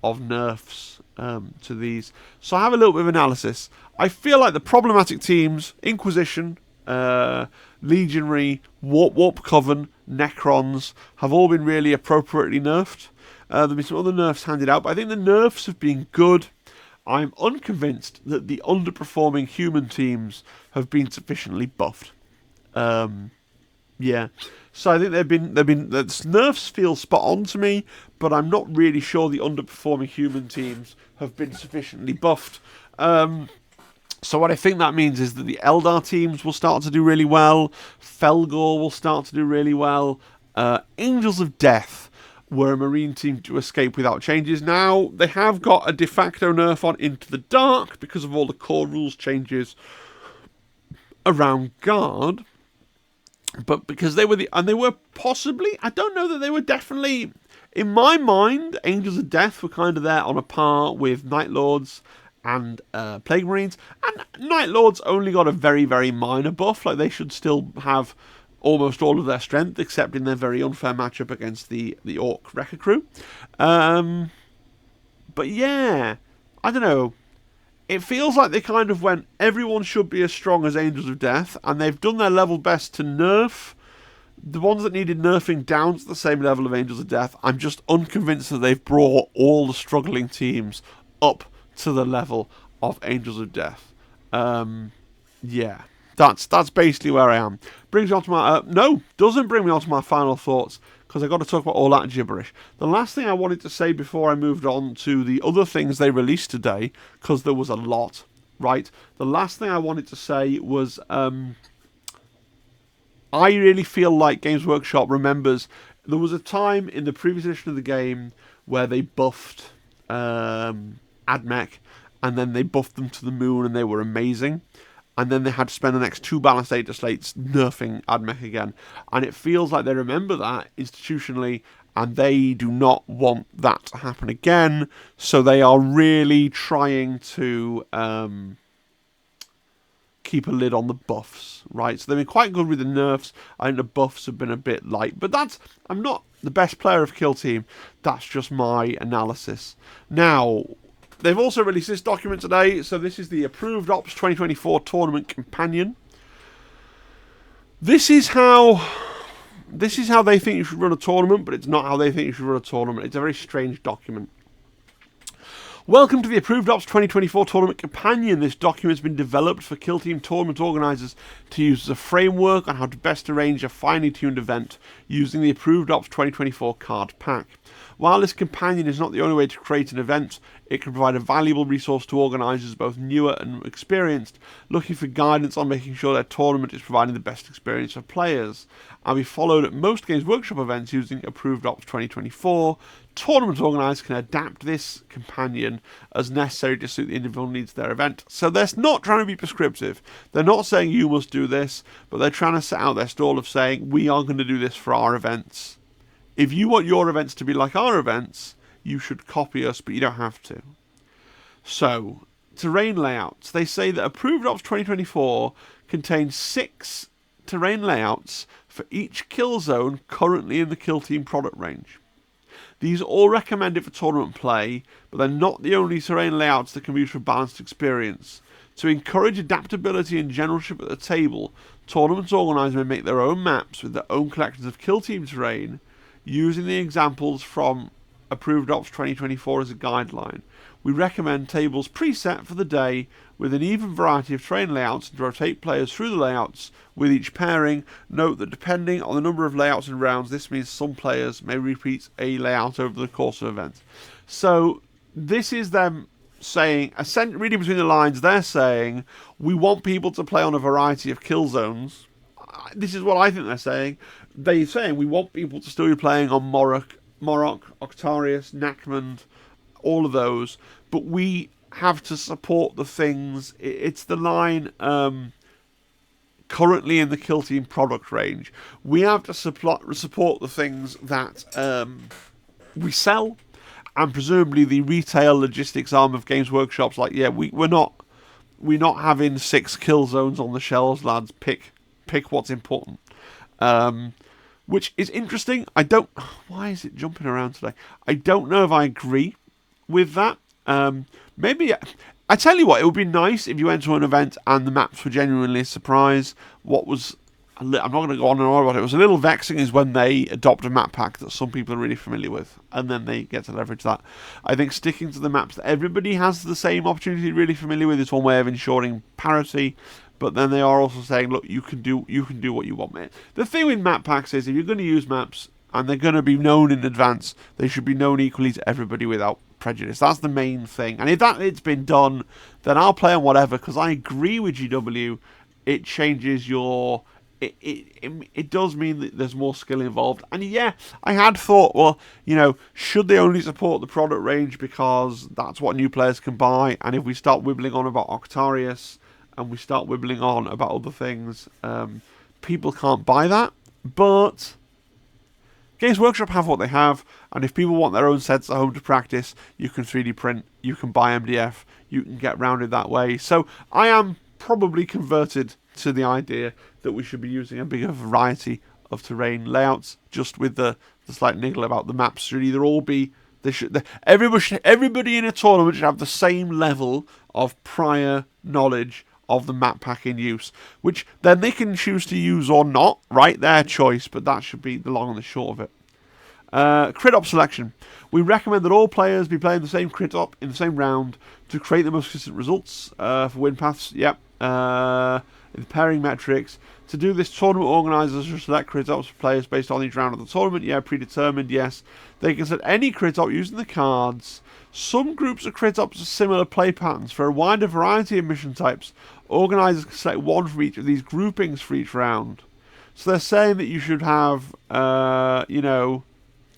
A: of nerfs to these. So I have a little bit of analysis. I feel like the problematic teams, Inquisition, Legionary, Warpcoven, Necrons, have all been really appropriately nerfed. There have been some other nerfs handed out, but I think the nerfs have been good. I'm unconvinced that the underperforming human teams have been sufficiently buffed. Yeah. So I think the nerfs feel spot on to me, but I'm not really sure the underperforming human teams have been sufficiently buffed. So what I think that means is that the Eldar teams will start to do really well. Fellgor will start to do really well. Angels of Death were a Marine team to escape without changes. Now, they have got a de facto nerf on Into the Dark because of all the core rules changes around Guard. But because they were possibly, I don't know that they were definitely, in my mind, Angels of Death were kind of there on a par with Night Lords and Plague Marines. And Night Lords only got a very, very minor buff. Like, they should still have almost all of their strength, except in their very unfair matchup against the Orc Wrecker Crew. But yeah, I don't know. It feels like they kind of went, everyone should be as strong as Angels of Death, and they've done their level best to nerf the ones that needed nerfing down to the same level of Angels of Death. I'm just unconvinced that they've brought all the struggling teams up to the level of Angels of Death. Yeah, that's basically where I am. Brings me on to my... doesn't bring me on to my final thoughts, because I've got to talk about all that gibberish. The last thing I wanted to say before I moved on to the other things they released today, because there was a lot, right? The last thing I wanted to say was... I really feel like Games Workshop remembers there was a time in the previous edition of the game where they buffed AdMech, and then they buffed them to the moon, and they were amazing. And then they had to spend the next 2 balanced Dataslates nerfing AdMech again. And it feels like they remember that institutionally, and they do not want that to happen again. So they are really trying to keep a lid on the buffs, right? So they've been quite good with the nerfs. I think the buffs have been a bit light. But I'm not the best player of Kill Team. That's just my analysis. Now... they've also released this document today, so this is the Approved Ops 2024 Tournament Companion. This is how they think you should run a tournament, but it's not how they think you should run a tournament. It's a very strange document. Welcome to the Approved Ops 2024 Tournament Companion. This document has been developed for Kill Team tournament organisers to use as a framework on how to best arrange a finely tuned event using the Approved Ops 2024 card pack. While this companion is not the only way to create an event, it can provide a valuable resource to organisers both newer and experienced, looking for guidance on making sure their tournament is providing the best experience for players. And we followed at most Games Workshop events using Approved Ops 2024. Tournament organisers can adapt this companion as necessary to suit the individual needs of their event. So they're not trying to be prescriptive. They're not saying you must do this, but they're trying to set out their stall of saying we are going to do this for our events. If you want your events to be like our events, you should copy us, but you don't have to. So, terrain layouts. They say that Approved Ops 2024 contains 6 terrain layouts for each kill zone currently in the Kill Team product range. These are all recommended for tournament play, but they're not the only terrain layouts that can be used for balanced experience. To encourage adaptability and generalship at the table, tournaments organisers may make their own maps with their own collections of Kill Team terrain, using the examples from Approved Ops 2024 as a guideline. We recommend tables preset for the day with an even variety of terrain layouts and rotate players through the layouts with each pairing. Note that depending on the number of layouts and rounds, this means some players may repeat a layout over the course of events. So this is them saying, reading between the lines, they're saying we want people to play on a variety of kill zones. This is what I think they're saying. They're saying we want people to still be playing on Morok, Octarius, Nakmand, all of those, but we have to support the things. It's the line currently in the Kill Team product range. We have to support the things that we sell, and presumably the retail logistics arm of Games Workshop's like, yeah, we're not having 6 kill zones on the shelves, lads. Pick what's important. Which is interesting. Why is it jumping around today? I don't know if I agree with that. Maybe I tell you what, it would be nice if you went to an event and the maps were genuinely a surprise. I'm not going to go on and on about it. It was a little vexing is when they adopt a map pack that some people are really familiar with, and then they get to leverage that. I think sticking to the maps that everybody has the same opportunity to be really familiar with is one way of ensuring parity. But then they are also saying, look, you can do what you want, mate. The thing with map packs is if you're going to use maps and they're going to be known in advance, they should be known equally to everybody without prejudice. That's the main thing. And if it's been done, then I'll play on whatever, because I agree with GW. It changes your... It does mean that there's more skill involved. And yeah, I had thought, well, should they only support the product range because that's what new players can buy? And if we start wibbling on about Octarius and we start wibbling on about other things, people can't buy that. But Games Workshop have what they have, and if people want their own sets at home to practice, you can 3D print, you can buy MDF, you can get rounded that way. So I am probably converted to the idea that we should be using a bigger variety of terrain layouts, just with the slight niggle about the maps should either all be... Everybody in a tournament should have the same level of prior knowledge of the map pack in use, which then they can choose to use or not, right? Their choice, but that should be the long and the short of it. Crit op selection. We recommend that all players be playing the same crit op in the same round to create the most consistent results for win paths. Yep. In the pairing metrics. To do this, tournament organisers will select crit ops for players based on each round of the tournament. Yeah, predetermined, yes. They can set any crit op using the cards. Some groups of crit ops are similar play patterns. For a wider variety of mission types, organisers can select one from each of these groupings for each round. So they're saying that you should have,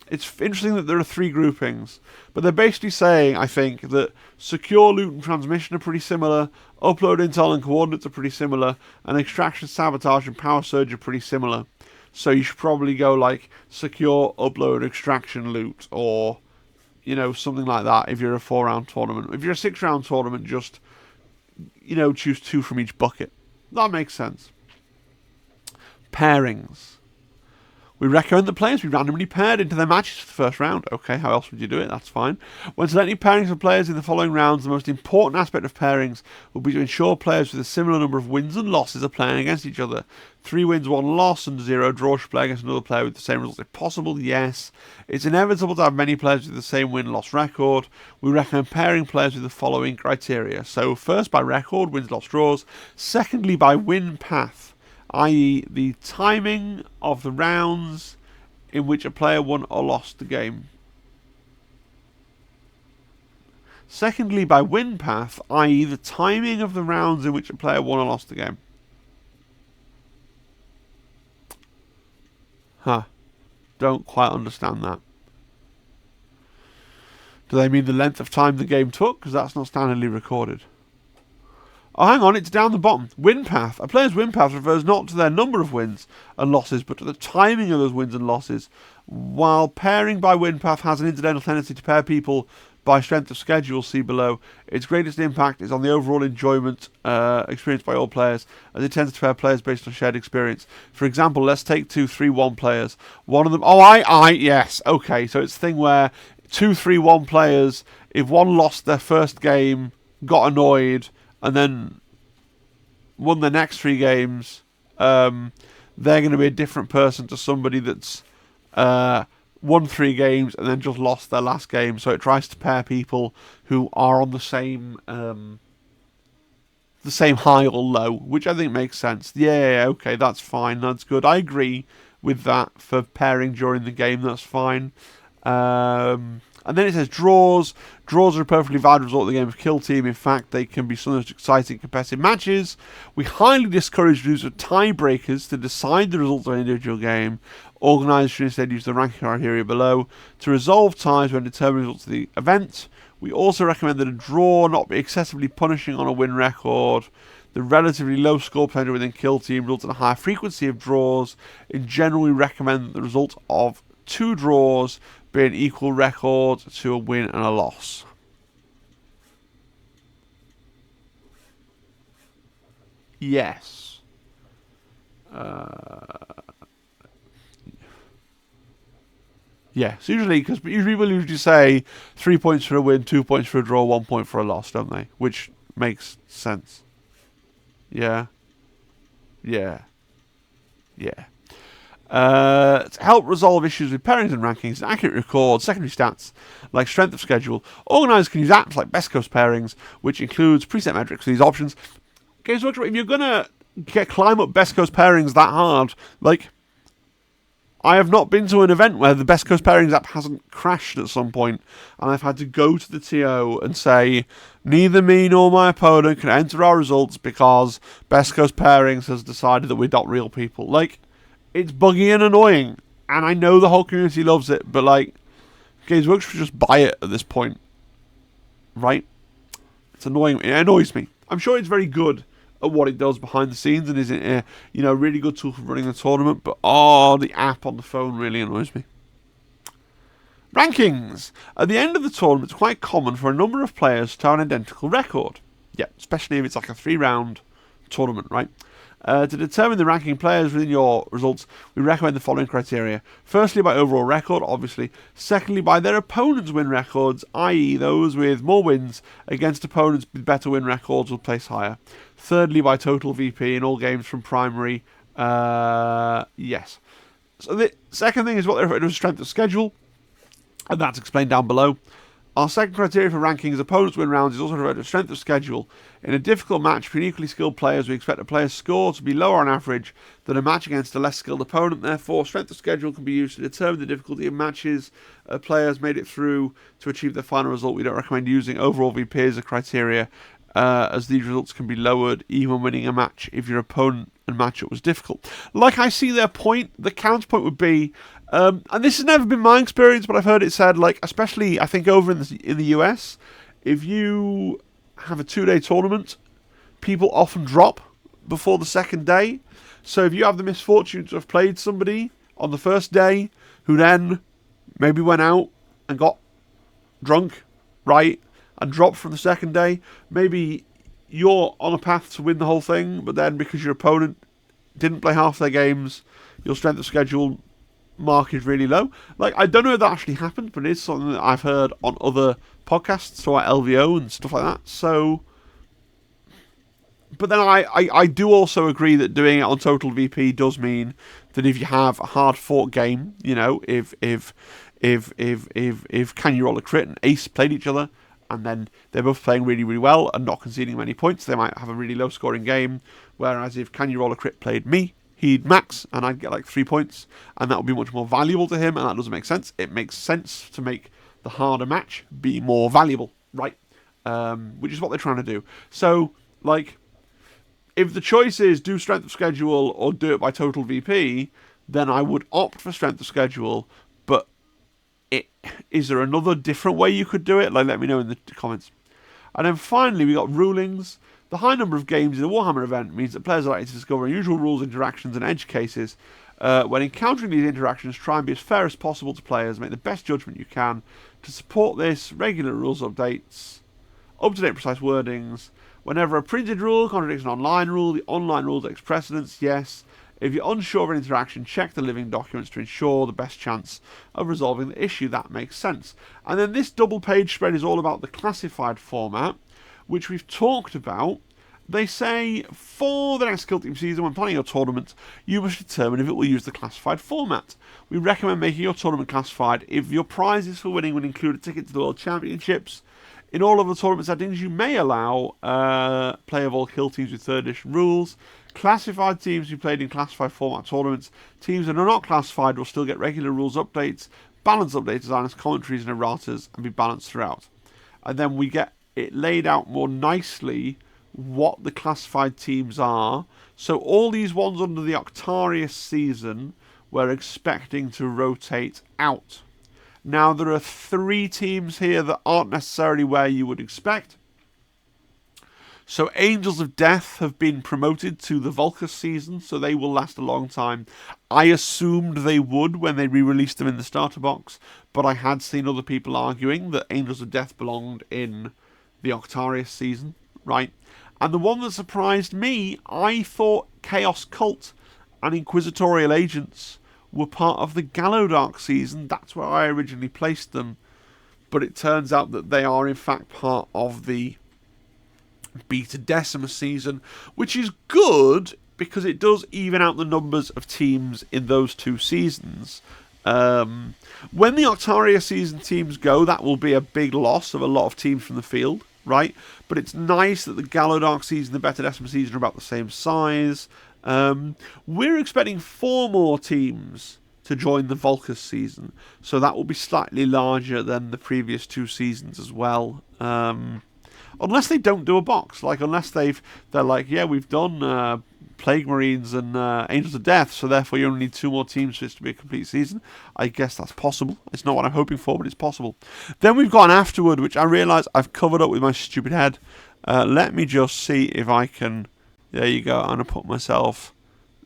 A: it's interesting that there are 3 groupings, but they're basically saying, I think, that secure, loot, and transmission are pretty similar, upload, intel, and coordinates are pretty similar, and extraction, sabotage, and power surge are pretty similar. So you should probably go like secure, upload, extraction, loot, or something like that if you're a 4-round tournament. If you're a 6-round tournament, just choose 2 from each bucket. That makes sense. Pairings. We recommend that players be randomly paired into their matches for the first round. Okay, how else would you do it? That's fine. When selecting pairings for players in the following rounds, the most important aspect of pairings will be to ensure players with a similar number of wins and losses are playing against each other. 3 wins, 1 loss, and 0 draw should play against another player with the same results if possible. Yes. It's inevitable to have many players with the same win-loss record. We recommend pairing players with the following criteria. So, first by record, wins, loss, draws. Secondly, by win path, i.e. the timing of the rounds in which a player won or lost the game. Secondly, by win path, i.e. the timing of the rounds in which a player won or lost the game. Don't quite understand that. Do they mean the length of time the game took? Because that's not standardly recorded. Oh, hang on, it's down the bottom. Win path. A player's win path refers not to their number of wins and losses, but to the timing of those wins and losses. While pairing by win path has an incidental tendency to pair people by strength of schedule, see below, its greatest impact is on the overall enjoyment experienced by all players, as it tends to pair players based on shared experience. For example, let's take 2 3-1 players. One of them... yes. Okay, so it's a thing where 2 3-1 players, if one lost their first game, got annoyed, and then won the next 3 games, they're going to be a different person to somebody that's won 3 games and then just lost their last game. So it tries to pair people who are on the same high or low, which I think makes sense. Yeah, okay, that's fine, that's good. I agree with that for pairing during the game, that's fine. And then it says draws. Draws are a perfectly valid result of the game of Kill Team. In fact, they can be some of the most exciting competitive matches. We highly discourage the use of tiebreakers to decide the results of an individual game. Organisers should instead use the ranking criteria below to resolve ties when determining the results of the event. We also recommend that a draw not be excessively punishing on a win record. The relatively low score potential within Kill Team results in a higher frequency of draws. In general, we recommend that the result of 2 draws be an equal record to a win and a loss. Yes. Yeah, so usually people usually say 3 points for a win, 2 points for a draw, 1 point for a loss, don't they? Which makes sense. Yeah. Yeah. Yeah. To help resolve issues with pairings and rankings, an accurate record, secondary stats like strength of schedule, organisers can use apps like Best Coast Pairings, which includes preset metrics for these options. Games Workshop, if you're gonna climb up Best Coast Pairings that hard, like, I have not been to an event where the Best Coast Pairings app hasn't crashed at some point, and I've had to go to the TO and say, neither me nor my opponent can enter our results because Best Coast Pairings has decided that we're not real people. Like, it's buggy and annoying, and I know the whole community loves it, but, like, Games Workshop should just buy it at this point. Right? It's annoying. It annoys me. I'm sure it's very good at what it does behind the scenes and is a really good tool for running the tournament, but the app on the phone really annoys me. Rankings. At the end of the tournament, it's quite common for a number of players to have an identical record. Yeah, especially if it's like a 3-round tournament, right? To determine the ranking players within your results, we recommend the following criteria. Firstly, by overall record, obviously. Secondly, by their opponents' win records, i.e. those with more wins against opponents with better win records will place higher. Thirdly, by total VP in all games from primary. Yes. So the second thing is what they refer to as strength of schedule, and that's explained down below. Our second criteria for ranking is opponents' win rounds is also referred to as strength of schedule. In a difficult match between equally skilled players, we expect a player's score to be lower on average than a match against a less skilled opponent. Therefore, strength of schedule can be used to determine the difficulty of matches players made it through to achieve their final result. We don't recommend using overall VP as a criteria, as these results can be lowered even winning a match if your opponent and matchup was difficult. Like, I see their point. The counterpoint would be, and this has never been my experience, but I've heard it said, like, especially I think over in the US, if you have a 2-day tournament, people often drop before the second day. So if you have the misfortune to have played somebody on the first day who then maybe went out and got drunk, right, and dropped from the second day, maybe you're on a path to win the whole thing, but then because your opponent didn't play half their games, your strength of schedule mark is really low. Like, I don't know if that actually happened, but it is something that I've heard on other podcasts, so like LVO and stuff like that. So, but then I do also agree that doing it on total VP does mean that if you have a hard fought game, you know, if Can You Roll a Crit and Ace played each other, and then they're both playing really, really well and not conceding many points, they might have a really low scoring game. Whereas if Can You Roll a Crit played me, he'd max and I'd get like 3 points, and that would be much more valuable to him, and that doesn't make sense. It makes sense to make the harder match be more valuable, right? Which is what they're trying to do. So, like, if the choice is do strength of schedule or do it by total VP, then I would opt for strength of schedule, but is there another different way you could do it? Like, let me know in the comments. And then finally, we got rulings. The high number of games in a Warhammer event means that players are likely to discover unusual rules, interactions, and edge cases. When encountering these interactions, try and be as fair as possible to players. Make the best judgment you can. To support this, regular rules updates, up-to-date precise wordings. Whenever a printed rule contradicts an online rule, the online rule takes precedence, yes. If you're unsure of an interaction, check the living documents to ensure the best chance of resolving the issue. That makes sense. And then this double-page spread is all about the classified format, which we've talked about. They say, for the next Kill Team season, when planning your tournament, you must determine if it will use the classified format. We recommend making your tournament classified if your prizes for winning would include a ticket to the World Championships. In all of the tournament settings, you may allow play of all kill teams with 3rd edition rules. Classified teams who played in classified format tournaments. Teams that are not classified will still get regular rules updates, balanced update designers, commentaries and erratas, and be balanced throughout. And then we get it laid out more nicely what the classified teams are. So all these ones under the Octarius season, we're expecting to rotate out. Now, there are 3 teams here that aren't necessarily where you would expect. So Angels of Death have been promoted to the Vulcus season, so they will last a long time. I assumed they would when they re-released them in the starter box, but I had seen other people arguing that Angels of Death belonged in the Octarius season, right? And the one that surprised me, I thought Chaos Cult and Inquisitorial Agents were part of the Gallodark season. That's where I originally placed them. But it turns out that they are in fact part of the Beta Decimus season, which is good because it does even out the numbers of teams in those two seasons. When the Octaria season teams go, that will be a big loss of a lot of teams from the field, right? But it's nice that the Gallodark season and the Beta Decimus season are about the same size. We're expecting 4 more teams to join the Vulcus season, so that will be slightly larger than the previous 2 seasons as well. Unless they don't do a box, like unless they're like, yeah, we've done Plague Marines and Angels of Death, so therefore you only need 2 more teams for it to be a complete season. I guess that's possible. It's not what I'm hoping for, but it's possible. Then we've got an afterward, which I realise I've covered up with my stupid head. Let me just see if I can. There you go. I'm going to put myself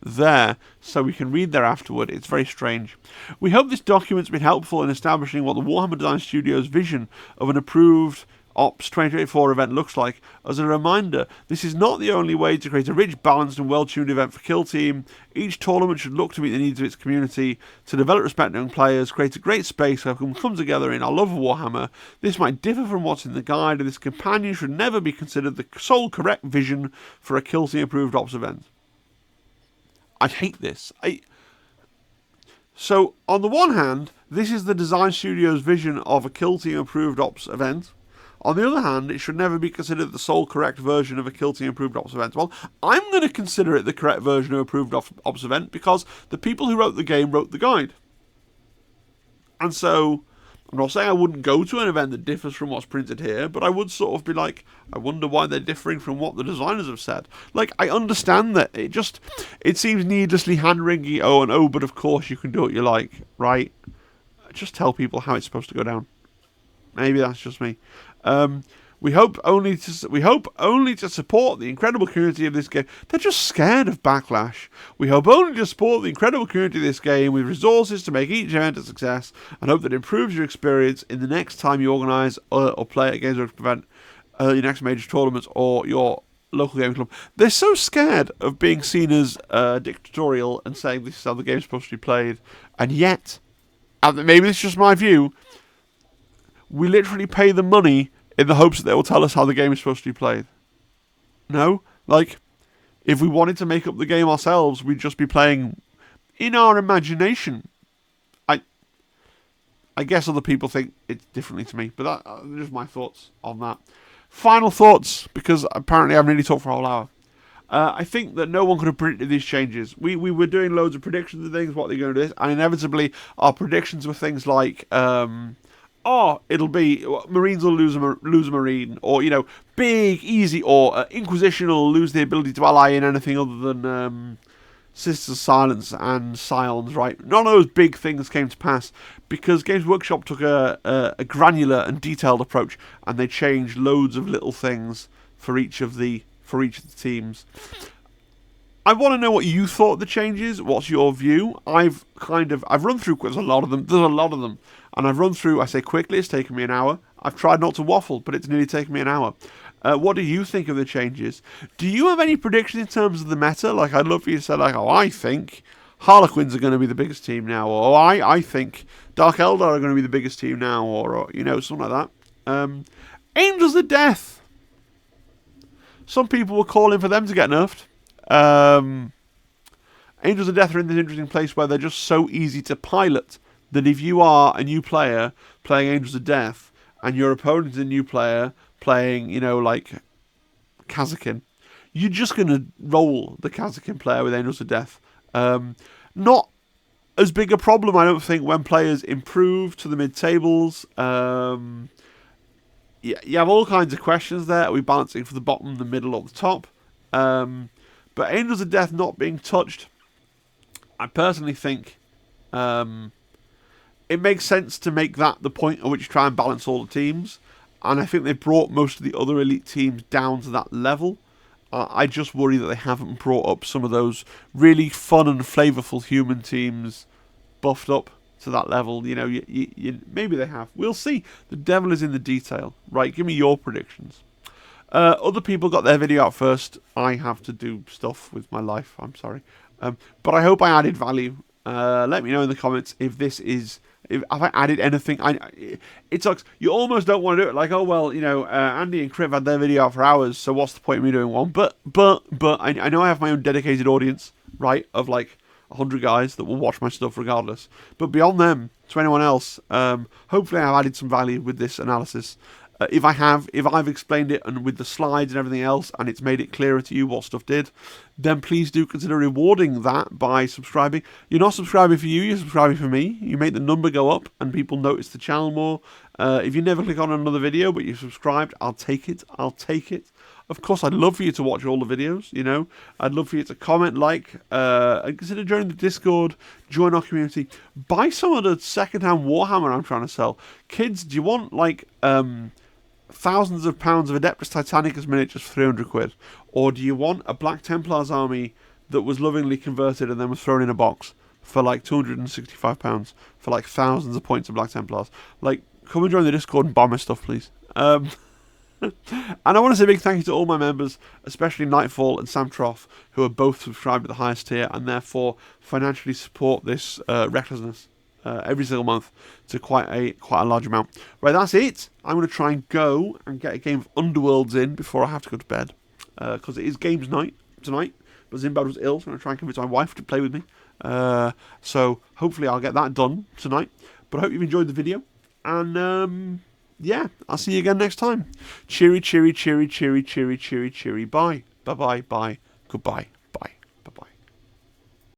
A: there so we can read there afterward. It's very strange. We hope this document's been helpful in establishing what the Warhammer Design Studios' vision of an approved Ops 2024 event looks like. As a reminder, this is not the only way to create a rich, balanced and well-tuned event for Kill Team. Each tournament should look to meet the needs of its community, to develop respect among players, create a great space where we can come together in our love of Warhammer. This might differ from what's in the guide, and this companion should never be considered the sole correct vision for a Kill Team approved Ops event. I hate this. So, on the one hand, this is the design studio's vision of a Kill Team approved Ops event. On the other hand, it should never be considered the sole correct version of a Kill Team approved Ops event. Well, I'm going to consider it the correct version of approved Ops event because the people who wrote the game wrote the guide. And so, I'm not saying I wouldn't go to an event that differs from what's printed here, but I would sort of be like, I wonder why they're differing from what the designers have said. Like, I understand that it seems needlessly hand-wringing, but of course you can do what you like, right? Just tell people how it's supposed to go down. Maybe that's just me. We hope only to support the incredible community of this game. They're just scared of backlash. We hope only to support the incredible community of this game with resources to make each event a success, and hope that it improves your experience in the next time you organise or play at games or prevent your next major tournaments or your local gaming club. They're so scared of being seen as dictatorial and saying this is how the game's supposed to be played, and yet, and maybe it's just my view, we literally pay them money in the hopes that they will tell us how the game is supposed to be played. No? Like, if we wanted to make up the game ourselves, we'd just be playing in our imagination. I guess other people think it's differently to me, but that are just my thoughts on that. Final thoughts, because apparently I've nearly talked for a whole hour. I think that no one could have predicted these changes. We were doing loads of predictions and things, what they're going to do, and inevitably our predictions were things like, it'll be Marines will lose a Marine, or big, easy, or Inquisition will lose the ability to ally in anything other than Sisters of Silence and Scions, right? None of those big things came to pass because Games Workshop took a granular and detailed approach, and they changed loads of little things for each of the teams. I want to know what you thought of the changes. What's your view? I've run through. There's a lot of them. And I've run through, I say quickly, it's taken me an hour. I've tried not to waffle, but it's nearly taken me an hour. What do you think of the changes? Do you have any predictions in terms of the meta? Like, I'd love for you to say, like, I think Harlequins are going to be the biggest team now, or I think Dark Eldar are going to be the biggest team now, or something like that. Angels of Death. Some people were calling for them to get nerfed. Angels of Death are in this interesting place where they're just so easy to pilot that if you are a new player playing Angels of Death and your opponent is a new player playing, like Kasrkin, you're just going to roll the Kasrkin player with Angels of Death. Not as big a problem, I don't think, when players improve to the mid-tables. You have all kinds of questions there. Are we balancing for the bottom, the middle, or the top? But Angels of Death not being touched, I personally think it makes sense to make that the point at which you try and balance all the teams. and I think they've brought most of the other elite teams down to that level. I just worry that they haven't brought up some of those really fun and flavourful human teams buffed up to that level. You know, maybe they have. We'll see. The devil is in the detail. Right, give me your predictions. Other people got their video out first. I have to do stuff with my life. I'm sorry. But I hope I added value. Let me know in the comments if this is... If I added anything. It sucks. You almost don't want to do it. Like, oh, well, you know, Andy and Criv had their video out for hours, so what's the point of me doing one? But I know I have my own dedicated audience, right, of like 100 guys that will watch my stuff regardless. But beyond them, to anyone else, hopefully I've added some value with this analysis. If I've explained it and with the slides and everything else, and it's made it clearer to you what stuff did, then please do consider rewarding that by subscribing. You're not subscribing for you, you're subscribing for me. You make the number go up and people notice the channel more. If you never click on another video but you're subscribed, I'll take it. I'll take it. Of course, I'd love for you to watch all the videos, you know. I'd love for you to comment, like, and consider joining the Discord, join our community. Buy some of the second-hand Warhammer I'm trying to sell. Kids, do you want, like, thousands of pounds of Adeptus Titanicus miniatures for 300 quid? Or do you want a Black Templars army that was lovingly converted and then was thrown in a box for like £265 for like thousands of points of Black Templars? Like, come and join the Discord and buy my stuff, please. And I want to say a big thank you to all my members, especially Nightfall and Sam Troff, who are both subscribed at the highest tier and therefore financially support this recklessness every single month to quite a large amount. Right, that's it. I'm going to try and go and get a game of Underworlds in before I have to go to bed, because it is games night tonight. But Zimbad was ill, so I'm going to try and convince my wife to play with me. So hopefully I'll get that done tonight. But I hope you've enjoyed the video, and yeah, I'll see you again next time. Cheery, cheery, cheery, cheery, cheery, cheery, cheery. Bye. Bye, bye, bye. Goodbye.